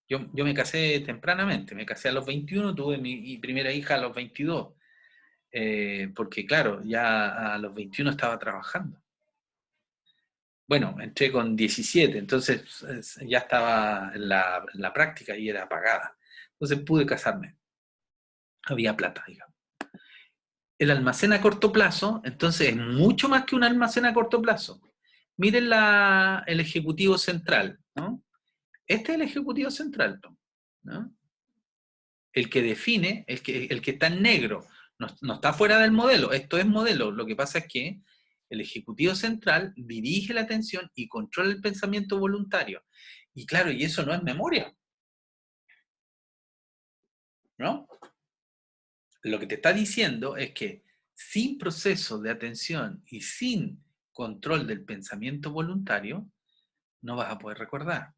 [SPEAKER 2] Yo me casé tempranamente, me casé a los 21, tuve mi primera hija a los 22, porque claro, ya a los 21 estaba trabajando. Bueno, entré con 17, entonces ya estaba en la práctica y era pagada. Entonces pude casarme. Había plata, digamos. El almacén a corto plazo, entonces es mucho más que un almacén a corto plazo. Miren el ejecutivo central, ¿no? Este es el ejecutivo central, ¿no? El que define, el que está en negro, no está fuera del modelo, esto es modelo. Lo que pasa es que el ejecutivo central dirige la atención y controla el pensamiento voluntario. Y claro, y eso no es memoria, ¿no? Lo que te está diciendo es que sin proceso de atención y sin control del pensamiento voluntario, no vas a poder recordar.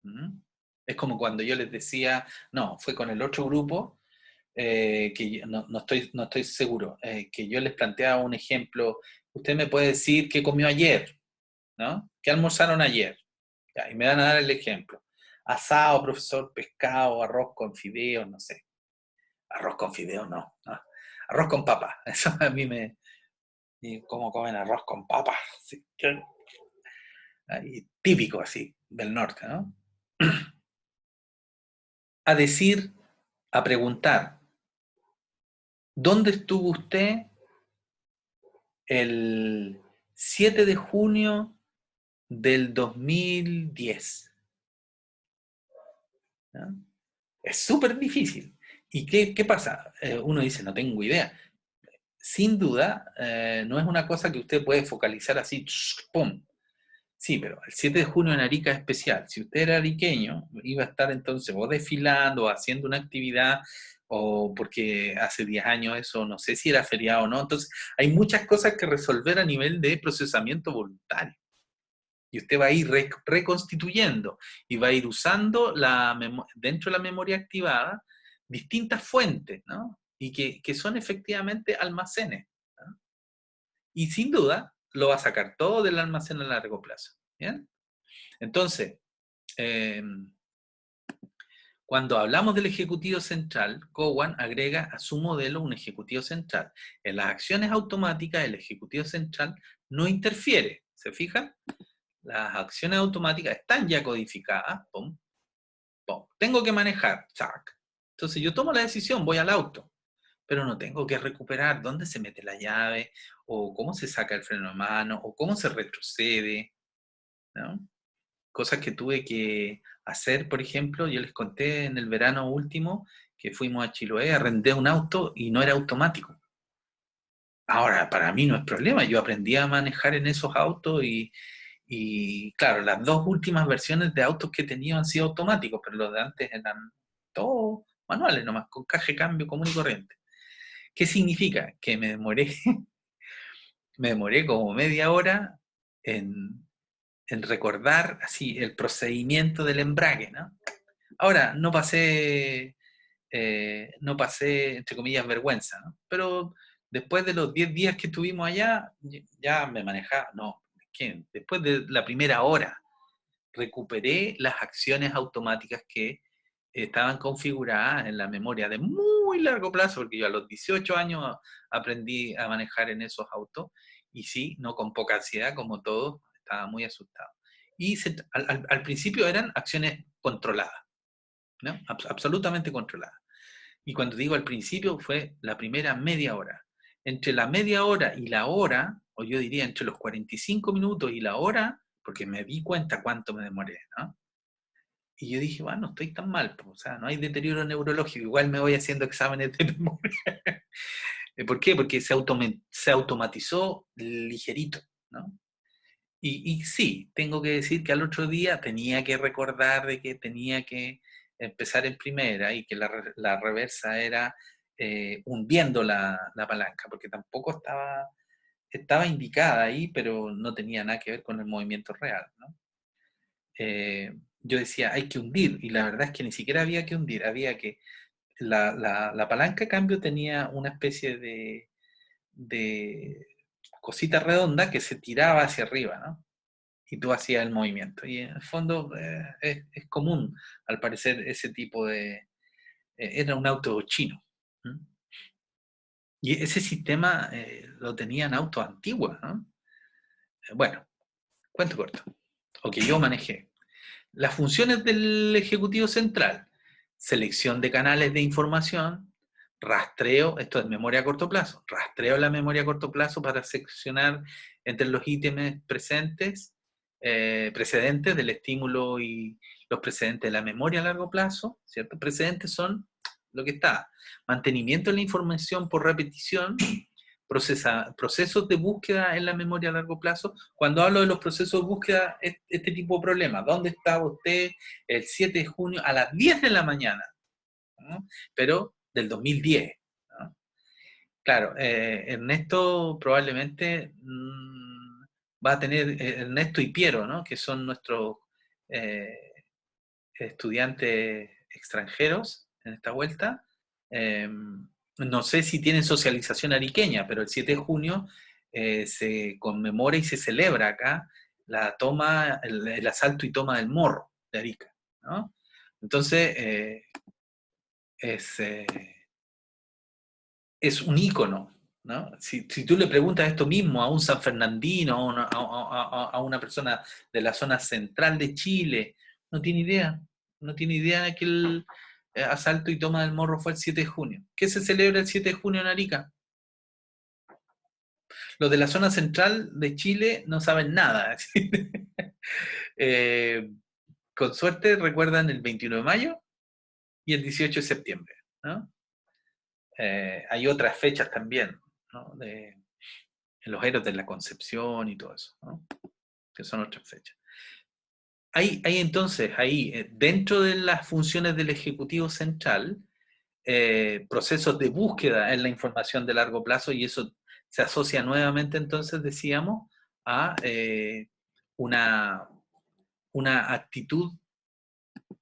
[SPEAKER 2] ¿Mm? Es como cuando yo les decía, no, fue con el otro grupo, que no estoy seguro, que yo les planteaba un ejemplo, usted me puede decir qué comió ayer, ¿no? ¿Qué almorzaron ayer? Ya, y me van a dar el ejemplo. Asado, profesor, pescado, arroz con fideos, no sé. Arroz con fideos no. Arroz con papa. Eso a mí me... ¿Y cómo comen arroz con papa? Sí. Y típico así, del norte, ¿no? A decir, a preguntar, ¿dónde estuvo usted el 7 de junio del 2010? ¿No? Es súper difícil. ¿Y qué pasa? Uno dice, no tengo idea. Sin duda, no es una cosa que usted puede focalizar así, ¡pum! Sí, pero el 7 de junio en Arica es especial. Si usted era ariqueño, iba a estar entonces o desfilando o haciendo una actividad, o porque hace 10 años eso, no sé si era feriado o no. Entonces, hay muchas cosas que resolver a nivel de procesamiento voluntario. Y usted va a ir reconstituyendo y va a ir usando dentro de la memoria activada distintas fuentes, ¿no? Y que son efectivamente almacenes, ¿no? Y sin duda lo va a sacar todo del almacén a largo plazo. ¿Bien? Entonces, Cuando hablamos del ejecutivo central, Cowan agrega a su modelo un ejecutivo central. En las acciones automáticas, el ejecutivo central no interfiere. ¿Se fijan? Las acciones automáticas están ya codificadas. Pum, pum. Tengo que manejar. Chac. Entonces yo tomo la decisión, voy al auto, pero no tengo que recuperar dónde se mete la llave, o cómo se saca el freno de mano, o cómo se retrocede, ¿no? Cosas que tuve que hacer, por ejemplo, yo les conté en el verano último que fuimos a Chiloé, arrendé un auto y no era automático. Ahora, para mí no es problema, yo aprendí a manejar en esos autos y claro, las dos últimas versiones de autos que he tenido han sido automáticos, pero los de antes eran todos manuales nomás, con caja de cambio común y corriente. ¿Qué significa? Que me demoré como media hora en recordar así el procedimiento del embrague, ¿no? Ahora, no pasé, entre comillas, vergüenza, ¿no? Pero después de los 10 días que estuvimos allá, ya me manejaba, no, ¿qué? Después de la primera hora, recuperé las acciones automáticas que estaban configuradas en la memoria de muy largo plazo, porque yo a los 18 años aprendí a manejar en esos autos, y sí, no con poca ansiedad como todos, estaba muy asustado. Y al principio eran acciones controladas, ¿no? Absolutamente controladas. Y cuando digo al principio fue la primera media hora. Entre la media hora y la hora, o yo diría entre los 45 minutos y la hora, porque me di cuenta cuánto me demoré, ¿no? Y yo dije, bueno, no estoy tan mal, pues, o sea, no hay deterioro neurológico, igual me voy haciendo exámenes de memoria. ¿Por qué? Porque se automatizó ligerito, ¿no? Y sí, tengo que decir que al otro día tenía que recordar de que tenía que empezar en primera y que la reversa era hundiendo la palanca, porque tampoco estaba indicada ahí, pero no tenía nada que ver con el movimiento real, ¿no? Yo decía, hay que hundir, y la verdad es que ni siquiera había que hundir, había que... La palanca, en cambio, tenía una especie de cosita redonda que se tiraba hacia arriba, ¿no? Y tú hacías el movimiento. Y en el fondo es común, al parecer, ese tipo de... era un auto chino. ¿Mm? Y ese sistema lo tenían autos antiguos, ¿no? Bueno, cuento corto. O que yo manejé. Las funciones del Ejecutivo Central: selección de canales de información, rastreo, esto es memoria a corto plazo, rastreo la memoria a corto plazo para seleccionar entre los ítems precedentes del estímulo y los precedentes de la memoria a largo plazo, ¿cierto? Precedentes son lo que está. Mantenimiento de la información por repetición, procesos de búsqueda en la memoria a largo plazo. Cuando hablo de los procesos de búsqueda, este tipo de problemas. ¿Dónde estaba usted el 7 de junio a las 10 de la mañana? ¿No? Pero del 2010. ¿No? Claro, Ernesto probablemente va a tener, Ernesto y Piero, ¿no? Que son nuestros estudiantes extranjeros en esta vuelta. No sé si tienen socialización ariqueña, pero el 7 de junio se conmemora y se celebra acá la toma, el asalto y toma del Morro de Arica, ¿no? Entonces, es un ícono, ¿no? Si tú le preguntas esto mismo a un sanfernandino, a una persona de la zona central de Chile, no tiene idea. No tiene idea de que el asalto y toma del Morro fue el 7 de junio. ¿Qué se celebra el 7 de junio en Arica? Los de la zona central de Chile no saben nada. Con suerte recuerdan el 21 de mayo y el 18 de septiembre, ¿no? Hay otras fechas también, ¿no? En los héroes de la Concepción y todo eso, ¿no? Que son otras fechas. Hay entonces, dentro de las funciones del Ejecutivo Central, procesos de búsqueda en la información de largo plazo, y eso se asocia nuevamente, entonces, decíamos, a una actitud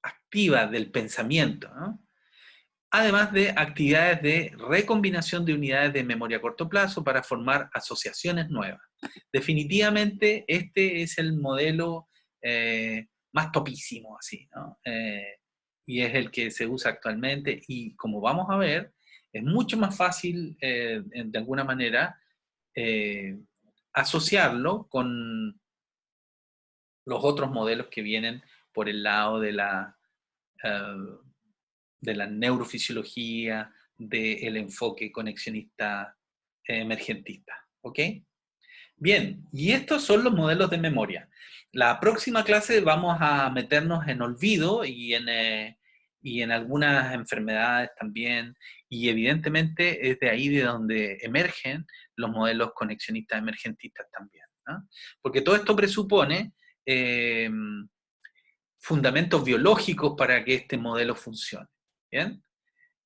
[SPEAKER 2] activa del pensamiento, ¿no? Además de actividades de recombinación de unidades de memoria a corto plazo para formar asociaciones nuevas. Definitivamente este es el modelo más topísimo, así, ¿no? y es el que se usa actualmente, y como vamos a ver, es mucho más fácil, de alguna manera, asociarlo con los otros modelos que vienen por el lado de la neurofisiología, del enfoque conexionista emergentista. ¿Ok? Bien, y estos son los modelos de memoria. La próxima clase vamos a meternos en olvido y en algunas enfermedades también, y evidentemente es de ahí de donde emergen los modelos conexionistas emergentistas también, ¿no? Porque todo esto presupone fundamentos biológicos para que este modelo funcione, ¿bien?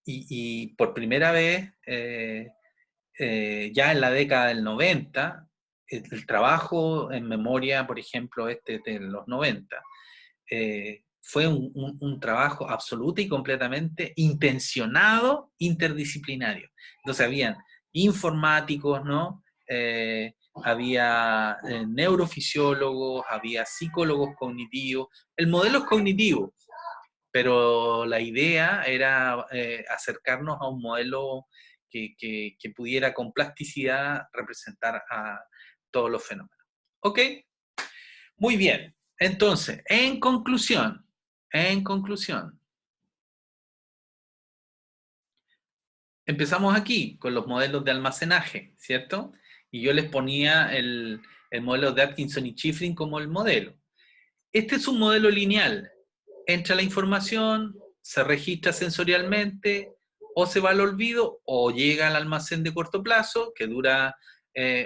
[SPEAKER 2] Y por primera vez, ya en la década del 90, el trabajo en memoria, por ejemplo, de los 90, fue un trabajo absoluto y completamente intencionado, interdisciplinario. Entonces habían informáticos, ¿no? Había neurofisiólogos, había psicólogos cognitivos. El modelo es cognitivo, pero la idea era acercarnos a un modelo que pudiera con plasticidad representar a todos los fenómenos. ¿Ok? Muy bien. Entonces, en conclusión, empezamos aquí con los modelos de almacenaje, ¿cierto? Y yo les ponía el modelo de Atkinson y Shiffrin como el modelo. Este es un modelo lineal. Entra la información, se registra sensorialmente, o se va al olvido, o llega al almacén de corto plazo, que dura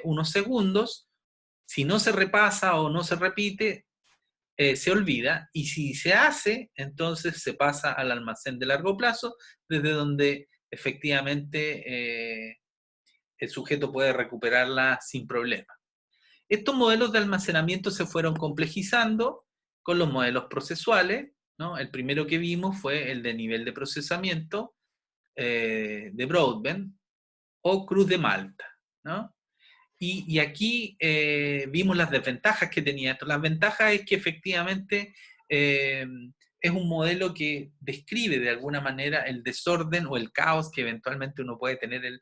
[SPEAKER 2] unos segundos. Si no se repasa o no se repite, se olvida, y si se hace, entonces se pasa al almacén de largo plazo, desde donde efectivamente el sujeto puede recuperarla sin problema. Estos modelos de almacenamiento se fueron complejizando con los modelos procesuales, ¿no? El primero que vimos fue el de nivel de procesamiento de Broadbent o Cruz de Malta, ¿no? Y aquí vimos las desventajas que tenía esto. Las ventajas es que efectivamente es un modelo que describe de alguna manera el desorden o el caos que eventualmente uno puede tener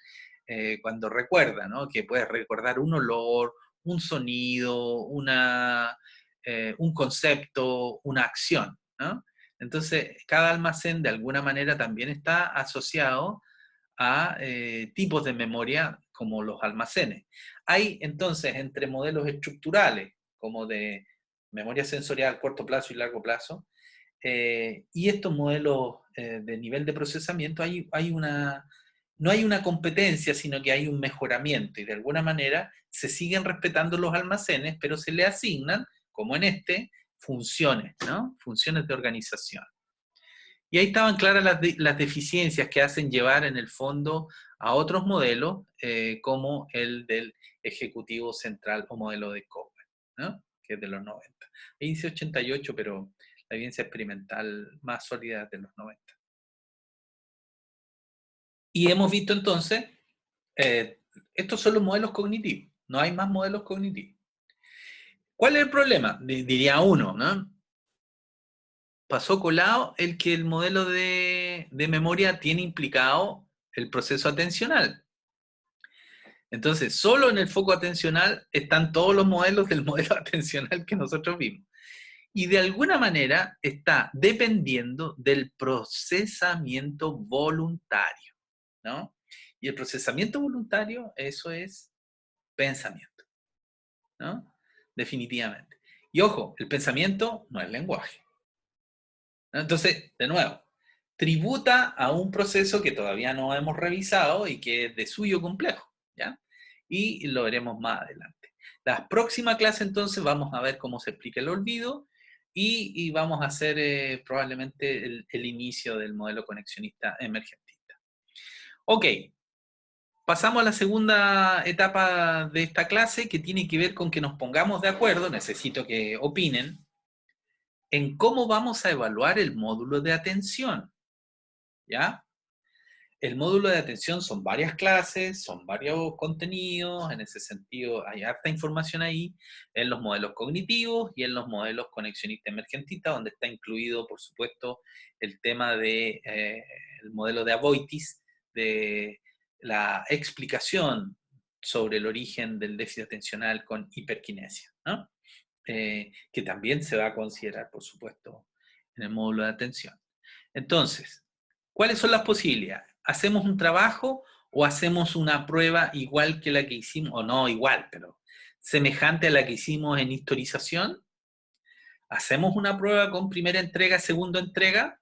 [SPEAKER 2] cuando recuerda, ¿no? Que puedes recordar un olor, un sonido, un concepto, una acción, ¿no? Entonces, cada almacén de alguna manera también está asociado a tipos de memoria como los almacenes. Hay entonces entre modelos estructurales, como de memoria sensorial, corto plazo y largo plazo, y estos modelos de nivel de procesamiento, no hay una competencia, sino que hay un mejoramiento, y de alguna manera se siguen respetando los almacenes, pero se le asignan, como en funciones, ¿no? Funciones de organización. Y ahí estaban claras las deficiencias que hacen llevar en el fondo a otros modelos, como el del Ejecutivo Central o modelo de Cowell, ¿no? Que es de los 90. Ahí dice 88, pero la evidencia experimental más sólida es de los 90. Y hemos visto entonces, estos son los modelos cognitivos, no hay más modelos cognitivos. ¿Cuál es el problema? Diría uno, ¿no? Pasó colado el que el modelo de memoria tiene implicado el proceso atencional. Entonces, solo en el foco atencional están todos los modelos del modelo atencional que nosotros vimos. Y de alguna manera está dependiendo del procesamiento voluntario, ¿no? Y el procesamiento voluntario, eso es pensamiento, ¿no? Definitivamente. Y ojo, el pensamiento no es lenguaje. Entonces, de nuevo, tributa a un proceso que todavía no hemos revisado y que es de suyo complejo, ¿ya? Y lo veremos más adelante. La próxima clase, entonces, vamos a ver cómo se explica el olvido y vamos a hacer probablemente el inicio del modelo conexionista emergentista. Ok, pasamos a la segunda etapa de esta clase, que tiene que ver con que nos pongamos de acuerdo, necesito que opinen, en cómo vamos a evaluar el módulo de atención, ¿ya? El módulo de atención son varias clases, son varios contenidos, en ese sentido hay harta información ahí, en los modelos cognitivos y en los modelos conexionista emergentista, donde está incluido, por supuesto, el tema de el modelo de Avoitis, de la explicación sobre el origen del déficit atencional con hiperquinesia, ¿no? Que también se va a considerar, por supuesto, en el módulo de atención. Entonces, ¿cuáles son las posibilidades? ¿Hacemos un trabajo o hacemos una prueba igual que la que hicimos, o no igual, pero semejante a la que hicimos en historización? ¿Hacemos una prueba con primera entrega, segunda entrega?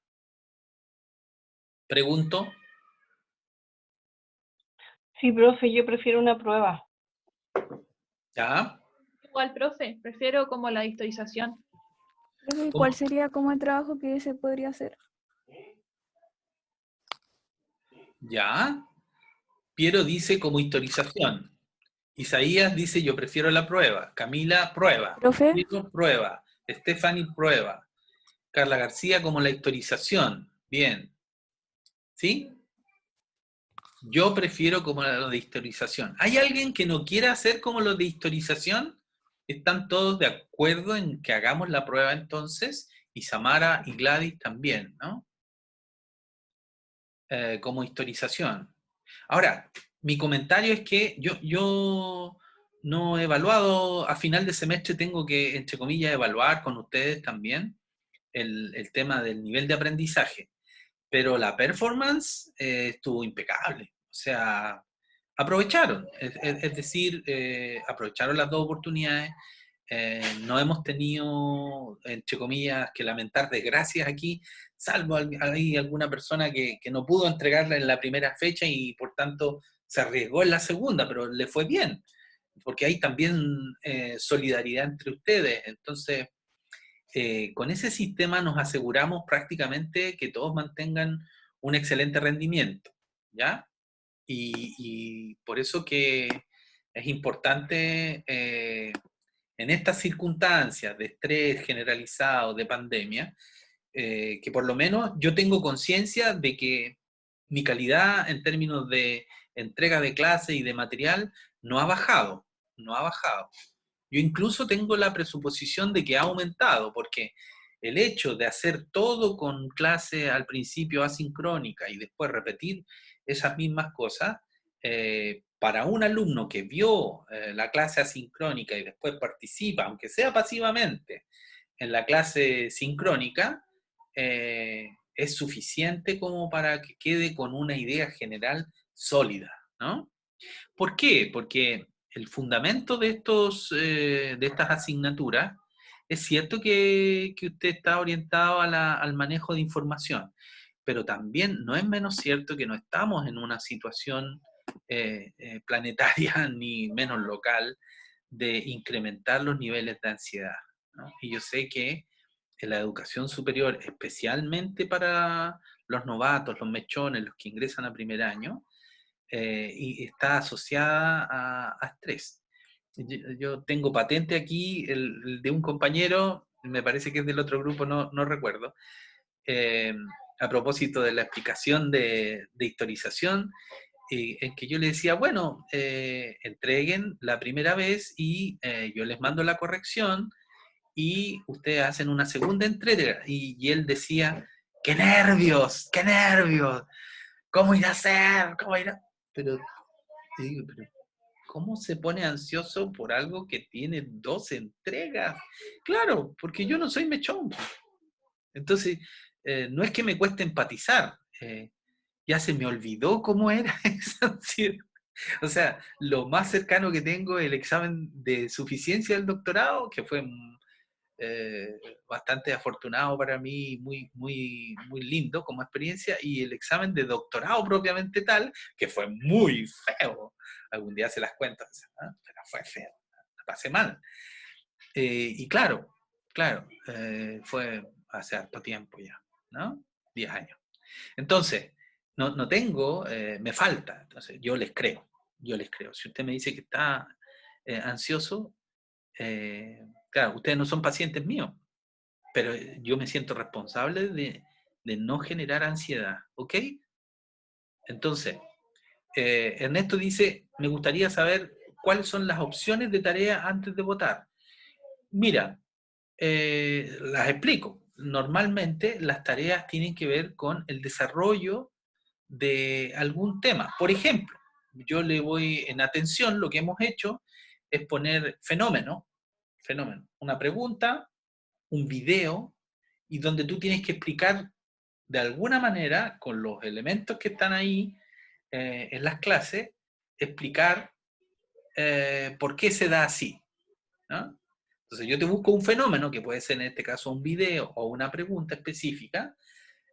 [SPEAKER 2] Pregunto.
[SPEAKER 1] Sí, profe, yo prefiero una prueba.
[SPEAKER 2] ¿Ya?
[SPEAKER 3] Igual, profe, prefiero como la historización.
[SPEAKER 5] Profe,
[SPEAKER 2] ¿Cómo?
[SPEAKER 5] ¿cuál sería como el trabajo que se podría hacer?
[SPEAKER 2] ¿Ya? Piero dice como historización. Isaías dice yo prefiero la prueba. Camila, prueba.
[SPEAKER 5] Profe,
[SPEAKER 2] Piero, prueba. Stephanie, prueba. Carla García como la historización. Bien. ¿Sí? Yo prefiero como lo de historización. ¿Hay alguien que no quiera hacer como lo de historización? ¿Están todos de acuerdo en que hagamos la prueba entonces? Y Samara y Gladys también, ¿no? Como historización. Ahora, mi comentario es que yo no he evaluado, a final de semestre tengo que, entre comillas, evaluar con ustedes también el tema del nivel de aprendizaje, pero la performance estuvo impecable. O sea, aprovecharon, es decir, aprovecharon las dos oportunidades. No hemos tenido, entre comillas, que lamentar desgracias aquí, salvo hay alguna persona que no pudo entregarla en la primera fecha y por tanto se arriesgó en la segunda, pero le fue bien, porque hay también solidaridad entre ustedes. Entonces, con ese sistema nos aseguramos prácticamente que todos mantengan un excelente rendimiento, ¿ya? Y por eso que es importante en estas circunstancias de estrés generalizado, de pandemia, que por lo menos yo tengo conciencia de que mi calidad en términos de entrega de clase y de material no ha bajado, no ha bajado. Yo incluso tengo la presuposición de que ha aumentado, porque el hecho de hacer todo con clase al principio asincrónica y después repetir esas mismas cosas, para un alumno que vio la clase asincrónica y después participa, aunque sea pasivamente, en la clase sincrónica, es suficiente como para que quede con una idea general sólida, ¿no? ¿Por qué? Porque el fundamento de estas asignaturas es cierto que usted está orientado al manejo de información, pero también no es menos cierto que no estamos en una situación planetaria ni menos local de incrementar los niveles de ansiedad, ¿no? Y yo sé que en la educación superior, especialmente para los novatos, los mechones, los que ingresan a primer año, y está asociada a estrés. Yo tengo patente aquí el de un compañero, me parece que es del otro grupo, no recuerdo, eh, a propósito de la explicación de historización, en que yo le decía, bueno, entreguen la primera vez y yo les mando la corrección y ustedes hacen una segunda entrega. Y él decía, ¡qué nervios! ¡Qué nervios! ¿Cómo irá a ser? ¿Cómo irá? Pero, digo, pero ¿cómo se pone ansioso por algo que tiene 2 entregas? Claro, porque yo no soy mechón. Entonces, no es que me cueste empatizar, ya se me olvidó cómo era esa ansiedad. O sea, lo más cercano que tengo es el examen de suficiencia del doctorado, que fue eh, bastante afortunado para mí, muy lindo como experiencia, y el examen de doctorado propiamente tal, que fue muy feo. Algún día se las cuento, ¿no? Pero fue feo, la pasé mal. Y claro, fue hace harto tiempo ya, ¿no? 10 años. Entonces, no tengo, me falta, entonces yo les creo, yo les creo. Si usted me dice que está ansioso, claro, ustedes no son pacientes míos, pero yo me siento responsable de no generar ansiedad, ¿ok? Entonces, Ernesto dice, me gustaría saber cuáles son las opciones de tarea antes de votar. Mira, las explico. Normalmente las tareas tienen que ver con el desarrollo de algún tema. Por ejemplo, yo le voy en atención, lo que hemos hecho es poner fenómeno, una pregunta, un video, y donde tú tienes que explicar de alguna manera, con los elementos que están ahí en las clases, explicar por qué se da así, ¿no? Entonces yo te busco un fenómeno, que puede ser en este caso un video o una pregunta específica,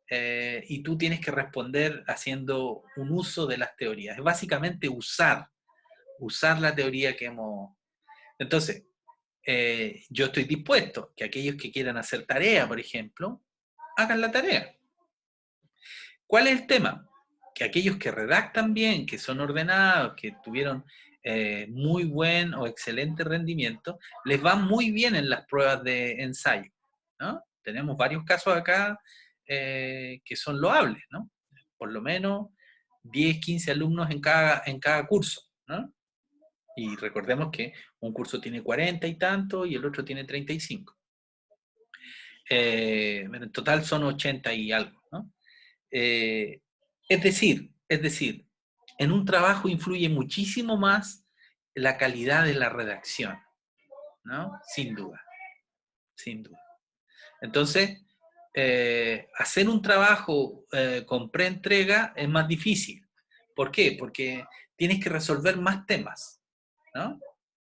[SPEAKER 2] y tú tienes que responder haciendo un uso de las teorías. Es básicamente usar la teoría que hemos... Entonces, yo estoy dispuesto que aquellos que quieran hacer tarea, por ejemplo, hagan la tarea. ¿Cuál es el tema? Que aquellos que redactan bien, que son ordenados, que tuvieron muy buen o excelente rendimiento, les va muy bien en las pruebas de ensayo, ¿no? Tenemos varios casos acá que son loables, ¿no? Por lo menos 10, 15 alumnos en cada curso, ¿no? Y recordemos que un curso tiene 40 y tanto y el otro tiene 35. En total son 80 y algo, ¿no? Es decir, en un trabajo influye muchísimo más la calidad de la redacción, ¿no? Sin duda, sin duda. Entonces, hacer un trabajo con preentrega es más difícil. ¿Por qué? Porque tienes que resolver más temas, ¿no?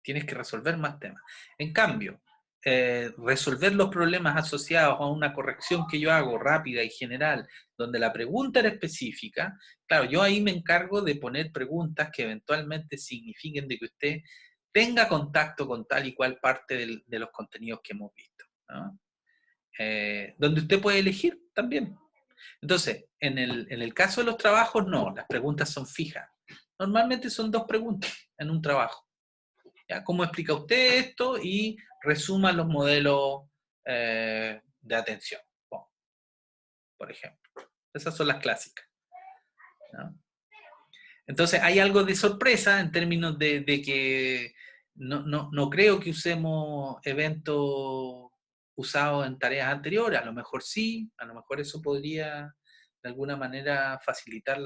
[SPEAKER 2] Tienes que resolver más temas. En cambio, resolver los problemas asociados a una corrección que yo hago rápida y general, donde la pregunta era específica, claro, yo ahí me encargo de poner preguntas que eventualmente signifiquen de que usted tenga contacto con tal y cual parte de los contenidos que hemos visto, ¿no? Donde usted puede elegir también. Entonces, en el caso de los trabajos, no, las preguntas son fijas. Normalmente son 2 preguntas en un trabajo. ¿Ya? ¿Cómo explica usted esto? Y resuma los modelos de atención, por ejemplo. Esas son las clásicas, ¿no? Entonces, hay algo de sorpresa en términos de que no creo que usemos eventos usados en tareas anteriores. A lo mejor sí, a lo mejor eso podría de alguna manera facilitar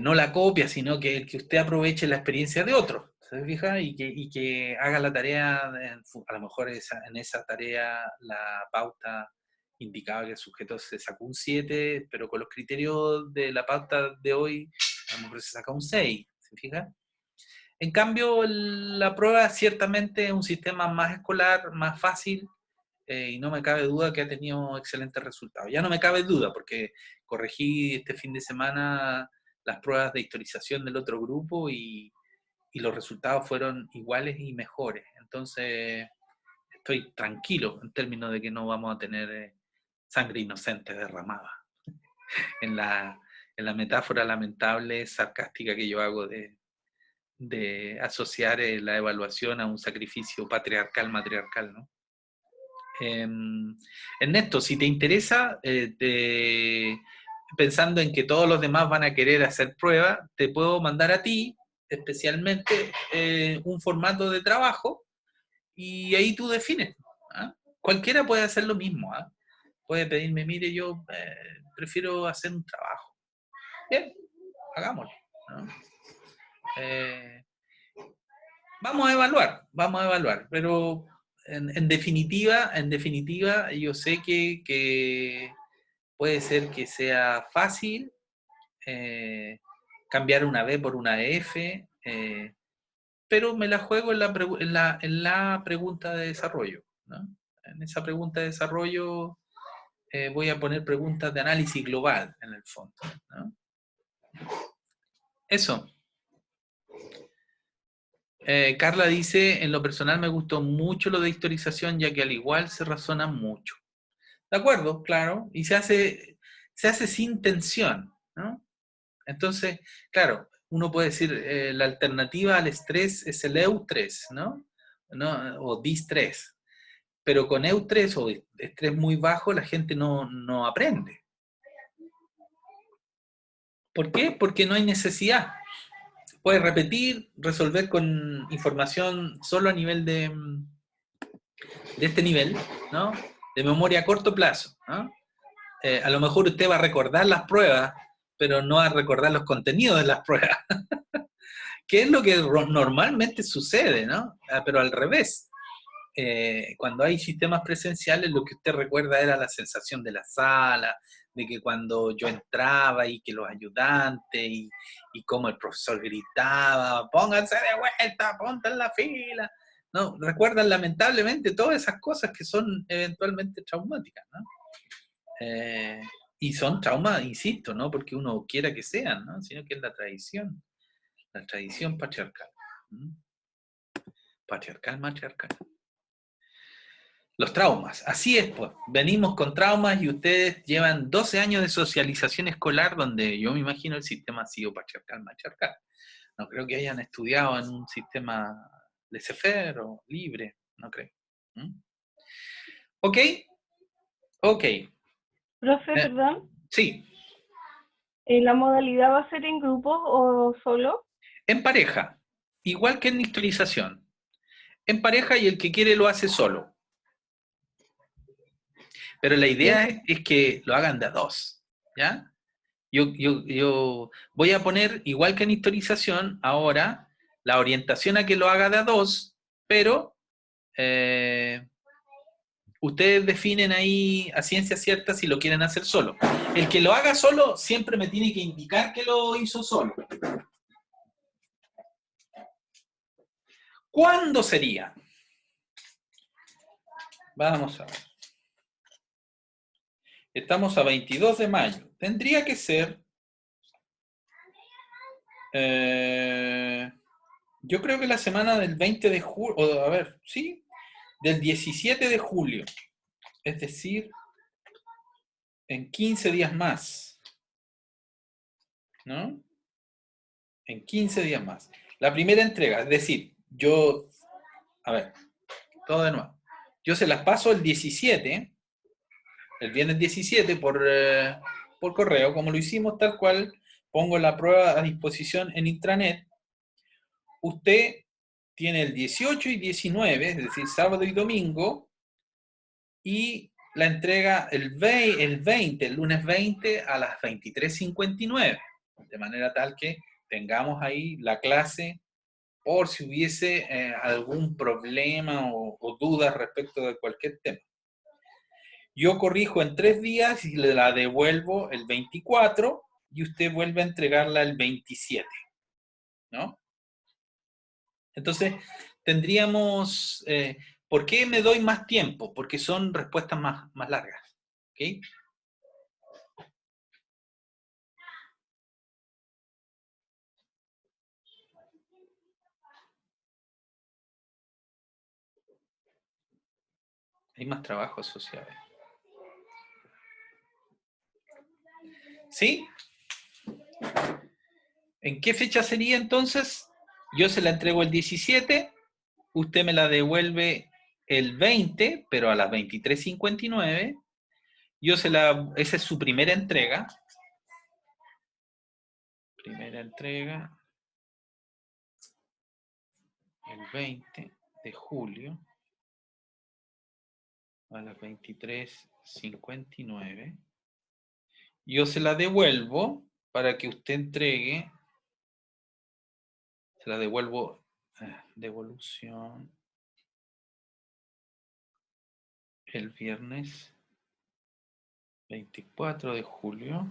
[SPEAKER 2] no la copia, sino que usted aproveche la experiencia de otros, ¿se fija? Y que haga la tarea, a lo mejor en esa tarea la pauta indicaba que el sujeto se sacó un 7, pero con los criterios de la pauta de hoy, a lo mejor se saca un 6, ¿se fija? En cambio, la prueba ciertamente es un sistema más escolar, más fácil, y no me cabe duda que ha tenido excelentes resultados. Ya no me cabe duda, porque corregí este fin de semana las pruebas de historización del otro grupo y los resultados fueron iguales y mejores. Entonces, estoy tranquilo en términos de que no vamos a tener sangre inocente derramada. En la metáfora lamentable, sarcástica que yo hago de asociar la evaluación a un sacrificio matriarcal, ¿no? Ernesto, si te interesa, pensando en que todos los demás van a querer hacer pruebas, te puedo mandar a ti especialmente un formato de trabajo y ahí tú defines. ¿Ah? Cualquiera puede hacer lo mismo. ¿Ah? Puede pedirme, mire, yo prefiero hacer un trabajo. Bien, hagámoslo, ¿no? Vamos a evaluar, pero en definitiva, yo sé que puede ser que sea fácil cambiar una B por una F, pero me la juego en la pregunta de desarrollo, ¿no? En esa pregunta de desarrollo voy a poner preguntas de análisis global, en el fondo, ¿no? Eso. Carla dice, en lo personal me gustó mucho lo de historización, ya que al igual se razona mucho. De acuerdo, claro, y se hace sin tensión, ¿no? Entonces, claro, uno puede decir, la alternativa al estrés es el eustrés, ¿no? O distrés. Pero con eustrés o estrés muy bajo la gente no aprende. ¿Por qué? Porque no hay necesidad. Puedes repetir, resolver con información solo a nivel de este nivel, ¿no? De memoria a corto plazo, ¿no? A lo mejor usted va a recordar las pruebas, pero no va a recordar los contenidos de las pruebas. ¿Qué es lo que normalmente sucede, ¿no? Pero al revés. Cuando hay sistemas presenciales, lo que usted recuerda era la sensación de la sala, de que cuando yo entraba y que los ayudantes y cómo el profesor gritaba, pónganse de vuelta, ponte en la fila. No, recuerdan lamentablemente todas esas cosas que son eventualmente traumáticas, ¿no? Y son traumas, insisto, no porque uno quiera que sean, ¿no? Sino que es la tradición patriarcal. Patriarcal, matriarcal. Los traumas, así es, pues. Venimos con traumas y ustedes llevan 12 años de socialización escolar donde yo me imagino el sistema ha sido patriarcal, matriarcal. No creo que hayan estudiado en un sistema laissez-faire o libre, no creo. ¿Ok? Ok.
[SPEAKER 1] Profe, perdón,
[SPEAKER 2] Sí,
[SPEAKER 1] ¿la modalidad va a ser en grupo o solo?
[SPEAKER 2] en pareja, igual que en historización. En pareja y el que quiere lo hace solo. Pero la idea es que lo hagan de a dos, ¿ya? Yo voy a poner, igual que en historización, ahora la orientación a que lo haga de a dos, pero ustedes definen ahí a ciencia cierta si lo quieren hacer solo. El que lo haga solo siempre me tiene que indicar que lo hizo solo. ¿Cuándo sería? Vamos a ver. Estamos a 22 de mayo. Tendría que ser... yo creo que la semana del 20 de julio... A ver, ¿sí? Del 17 de julio. Es decir, en 15 días más. ¿No? En 15 días más. La primera entrega, es decir, yo... A ver, todo de nuevo. Yo se las paso el 17... el viernes 17 por correo, como lo hicimos tal cual, pongo la prueba a disposición en intranet. Usted tiene el 18 y 19, es decir, sábado y domingo, y la entrega el 20, el lunes 20 a las 23:59, de manera tal que tengamos ahí la clase por si hubiese algún problema o dudas respecto de cualquier tema. Yo corrijo en 3 días y le la devuelvo el 24 y usted vuelve a entregarla el 27, ¿no? Entonces, tendríamos... ¿por qué me doy más tiempo? Porque son respuestas más largas, ¿ok? Hay más trabajo asociado. ¿Sí? ¿En qué fecha sería entonces? Yo se la entrego el 17, usted me la devuelve el 20, pero a las 23:59. Esa es su primera entrega. Primera entrega. El 20 de julio. A las 23:59. Yo se la devuelvo para que usted entregue. Se la devuelvo. Devolución. El viernes 24 de julio.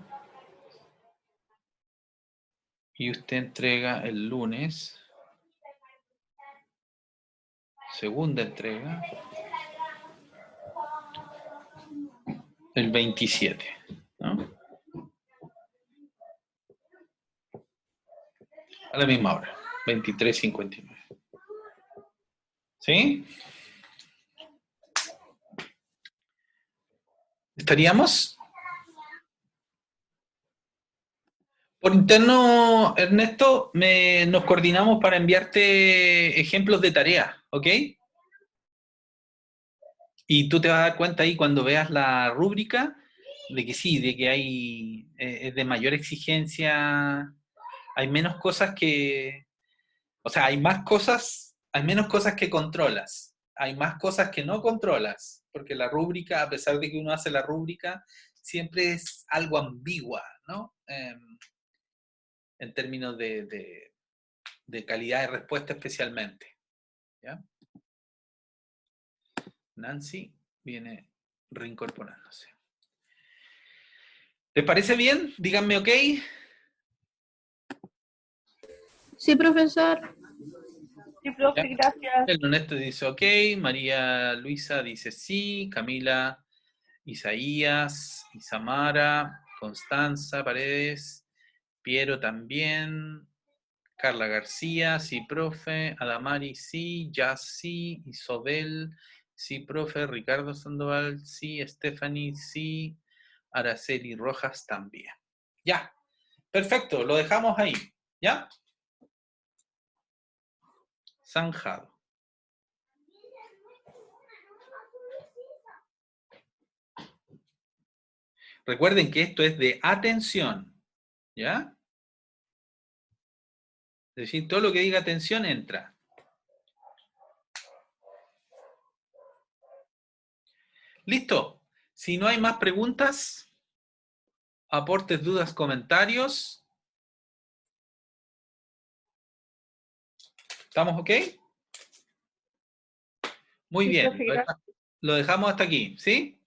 [SPEAKER 2] Y usted entrega el lunes. Segunda entrega. El 27. ¿No? A la misma hora. 23:59. ¿Sí? ¿Estaríamos? Por interno, Ernesto, nos coordinamos para enviarte ejemplos de tareas, ¿ok? Y tú te vas a dar cuenta ahí cuando veas la rúbrica, de que sí, de que hay, es de mayor exigencia, hay menos cosas que, o sea, hay más cosas, hay menos cosas que controlas, hay más cosas que no controlas, porque la rúbrica, a pesar de que uno hace la rúbrica, siempre es algo ambigua, ¿no? En términos de calidad de respuesta especialmente. ¿Ya? Nancy viene reincorporándose. ¿Les parece bien? Díganme ok.
[SPEAKER 6] Sí, profesor.
[SPEAKER 1] Sí, profe,
[SPEAKER 2] Ya.
[SPEAKER 1] gracias.
[SPEAKER 2] El Ernesto dice ok, María Luisa dice sí, Camila, Isaías, Isamara, Constanza Paredes, Piero también, Carla García, sí, profe, Adamari, sí, Jazz, sí, Isobel, sí, profe, Ricardo Sandoval, sí, Stephanie, sí, Araceli Rojas también. Ya, perfecto, lo dejamos ahí, ¿ya? Zanjado. Recuerden que esto es de atención, ¿ya? Es decir, todo lo que diga atención entra. ¿Listo? Si no hay más preguntas, aportes, dudas, comentarios. ¿Estamos ok? Muy
[SPEAKER 1] Sí,
[SPEAKER 2] bien.
[SPEAKER 1] profe, gracias.
[SPEAKER 2] Lo dejamos hasta aquí, ¿sí?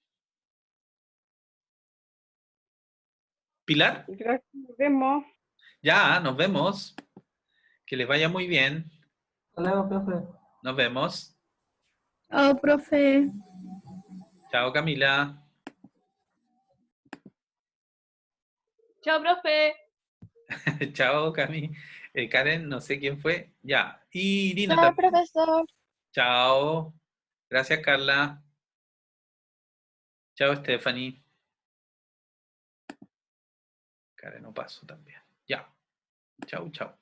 [SPEAKER 2] ¿Pilar?
[SPEAKER 1] Gracias, nos vemos.
[SPEAKER 2] Ya, nos vemos. Que les vaya muy bien.
[SPEAKER 7] Hasta luego, profe.
[SPEAKER 2] Nos vemos.
[SPEAKER 6] Oh, profe.
[SPEAKER 2] Chao, Camila.
[SPEAKER 3] Chao, profe.
[SPEAKER 2] Chao, Cami. Karen, no sé quién fue. Ya. Y Irina
[SPEAKER 4] Chao,
[SPEAKER 2] también.
[SPEAKER 4] profesor.
[SPEAKER 2] Chao. Gracias, Carla. Chao, Stephanie. Karen, no paso también. Ya. Chao, chao.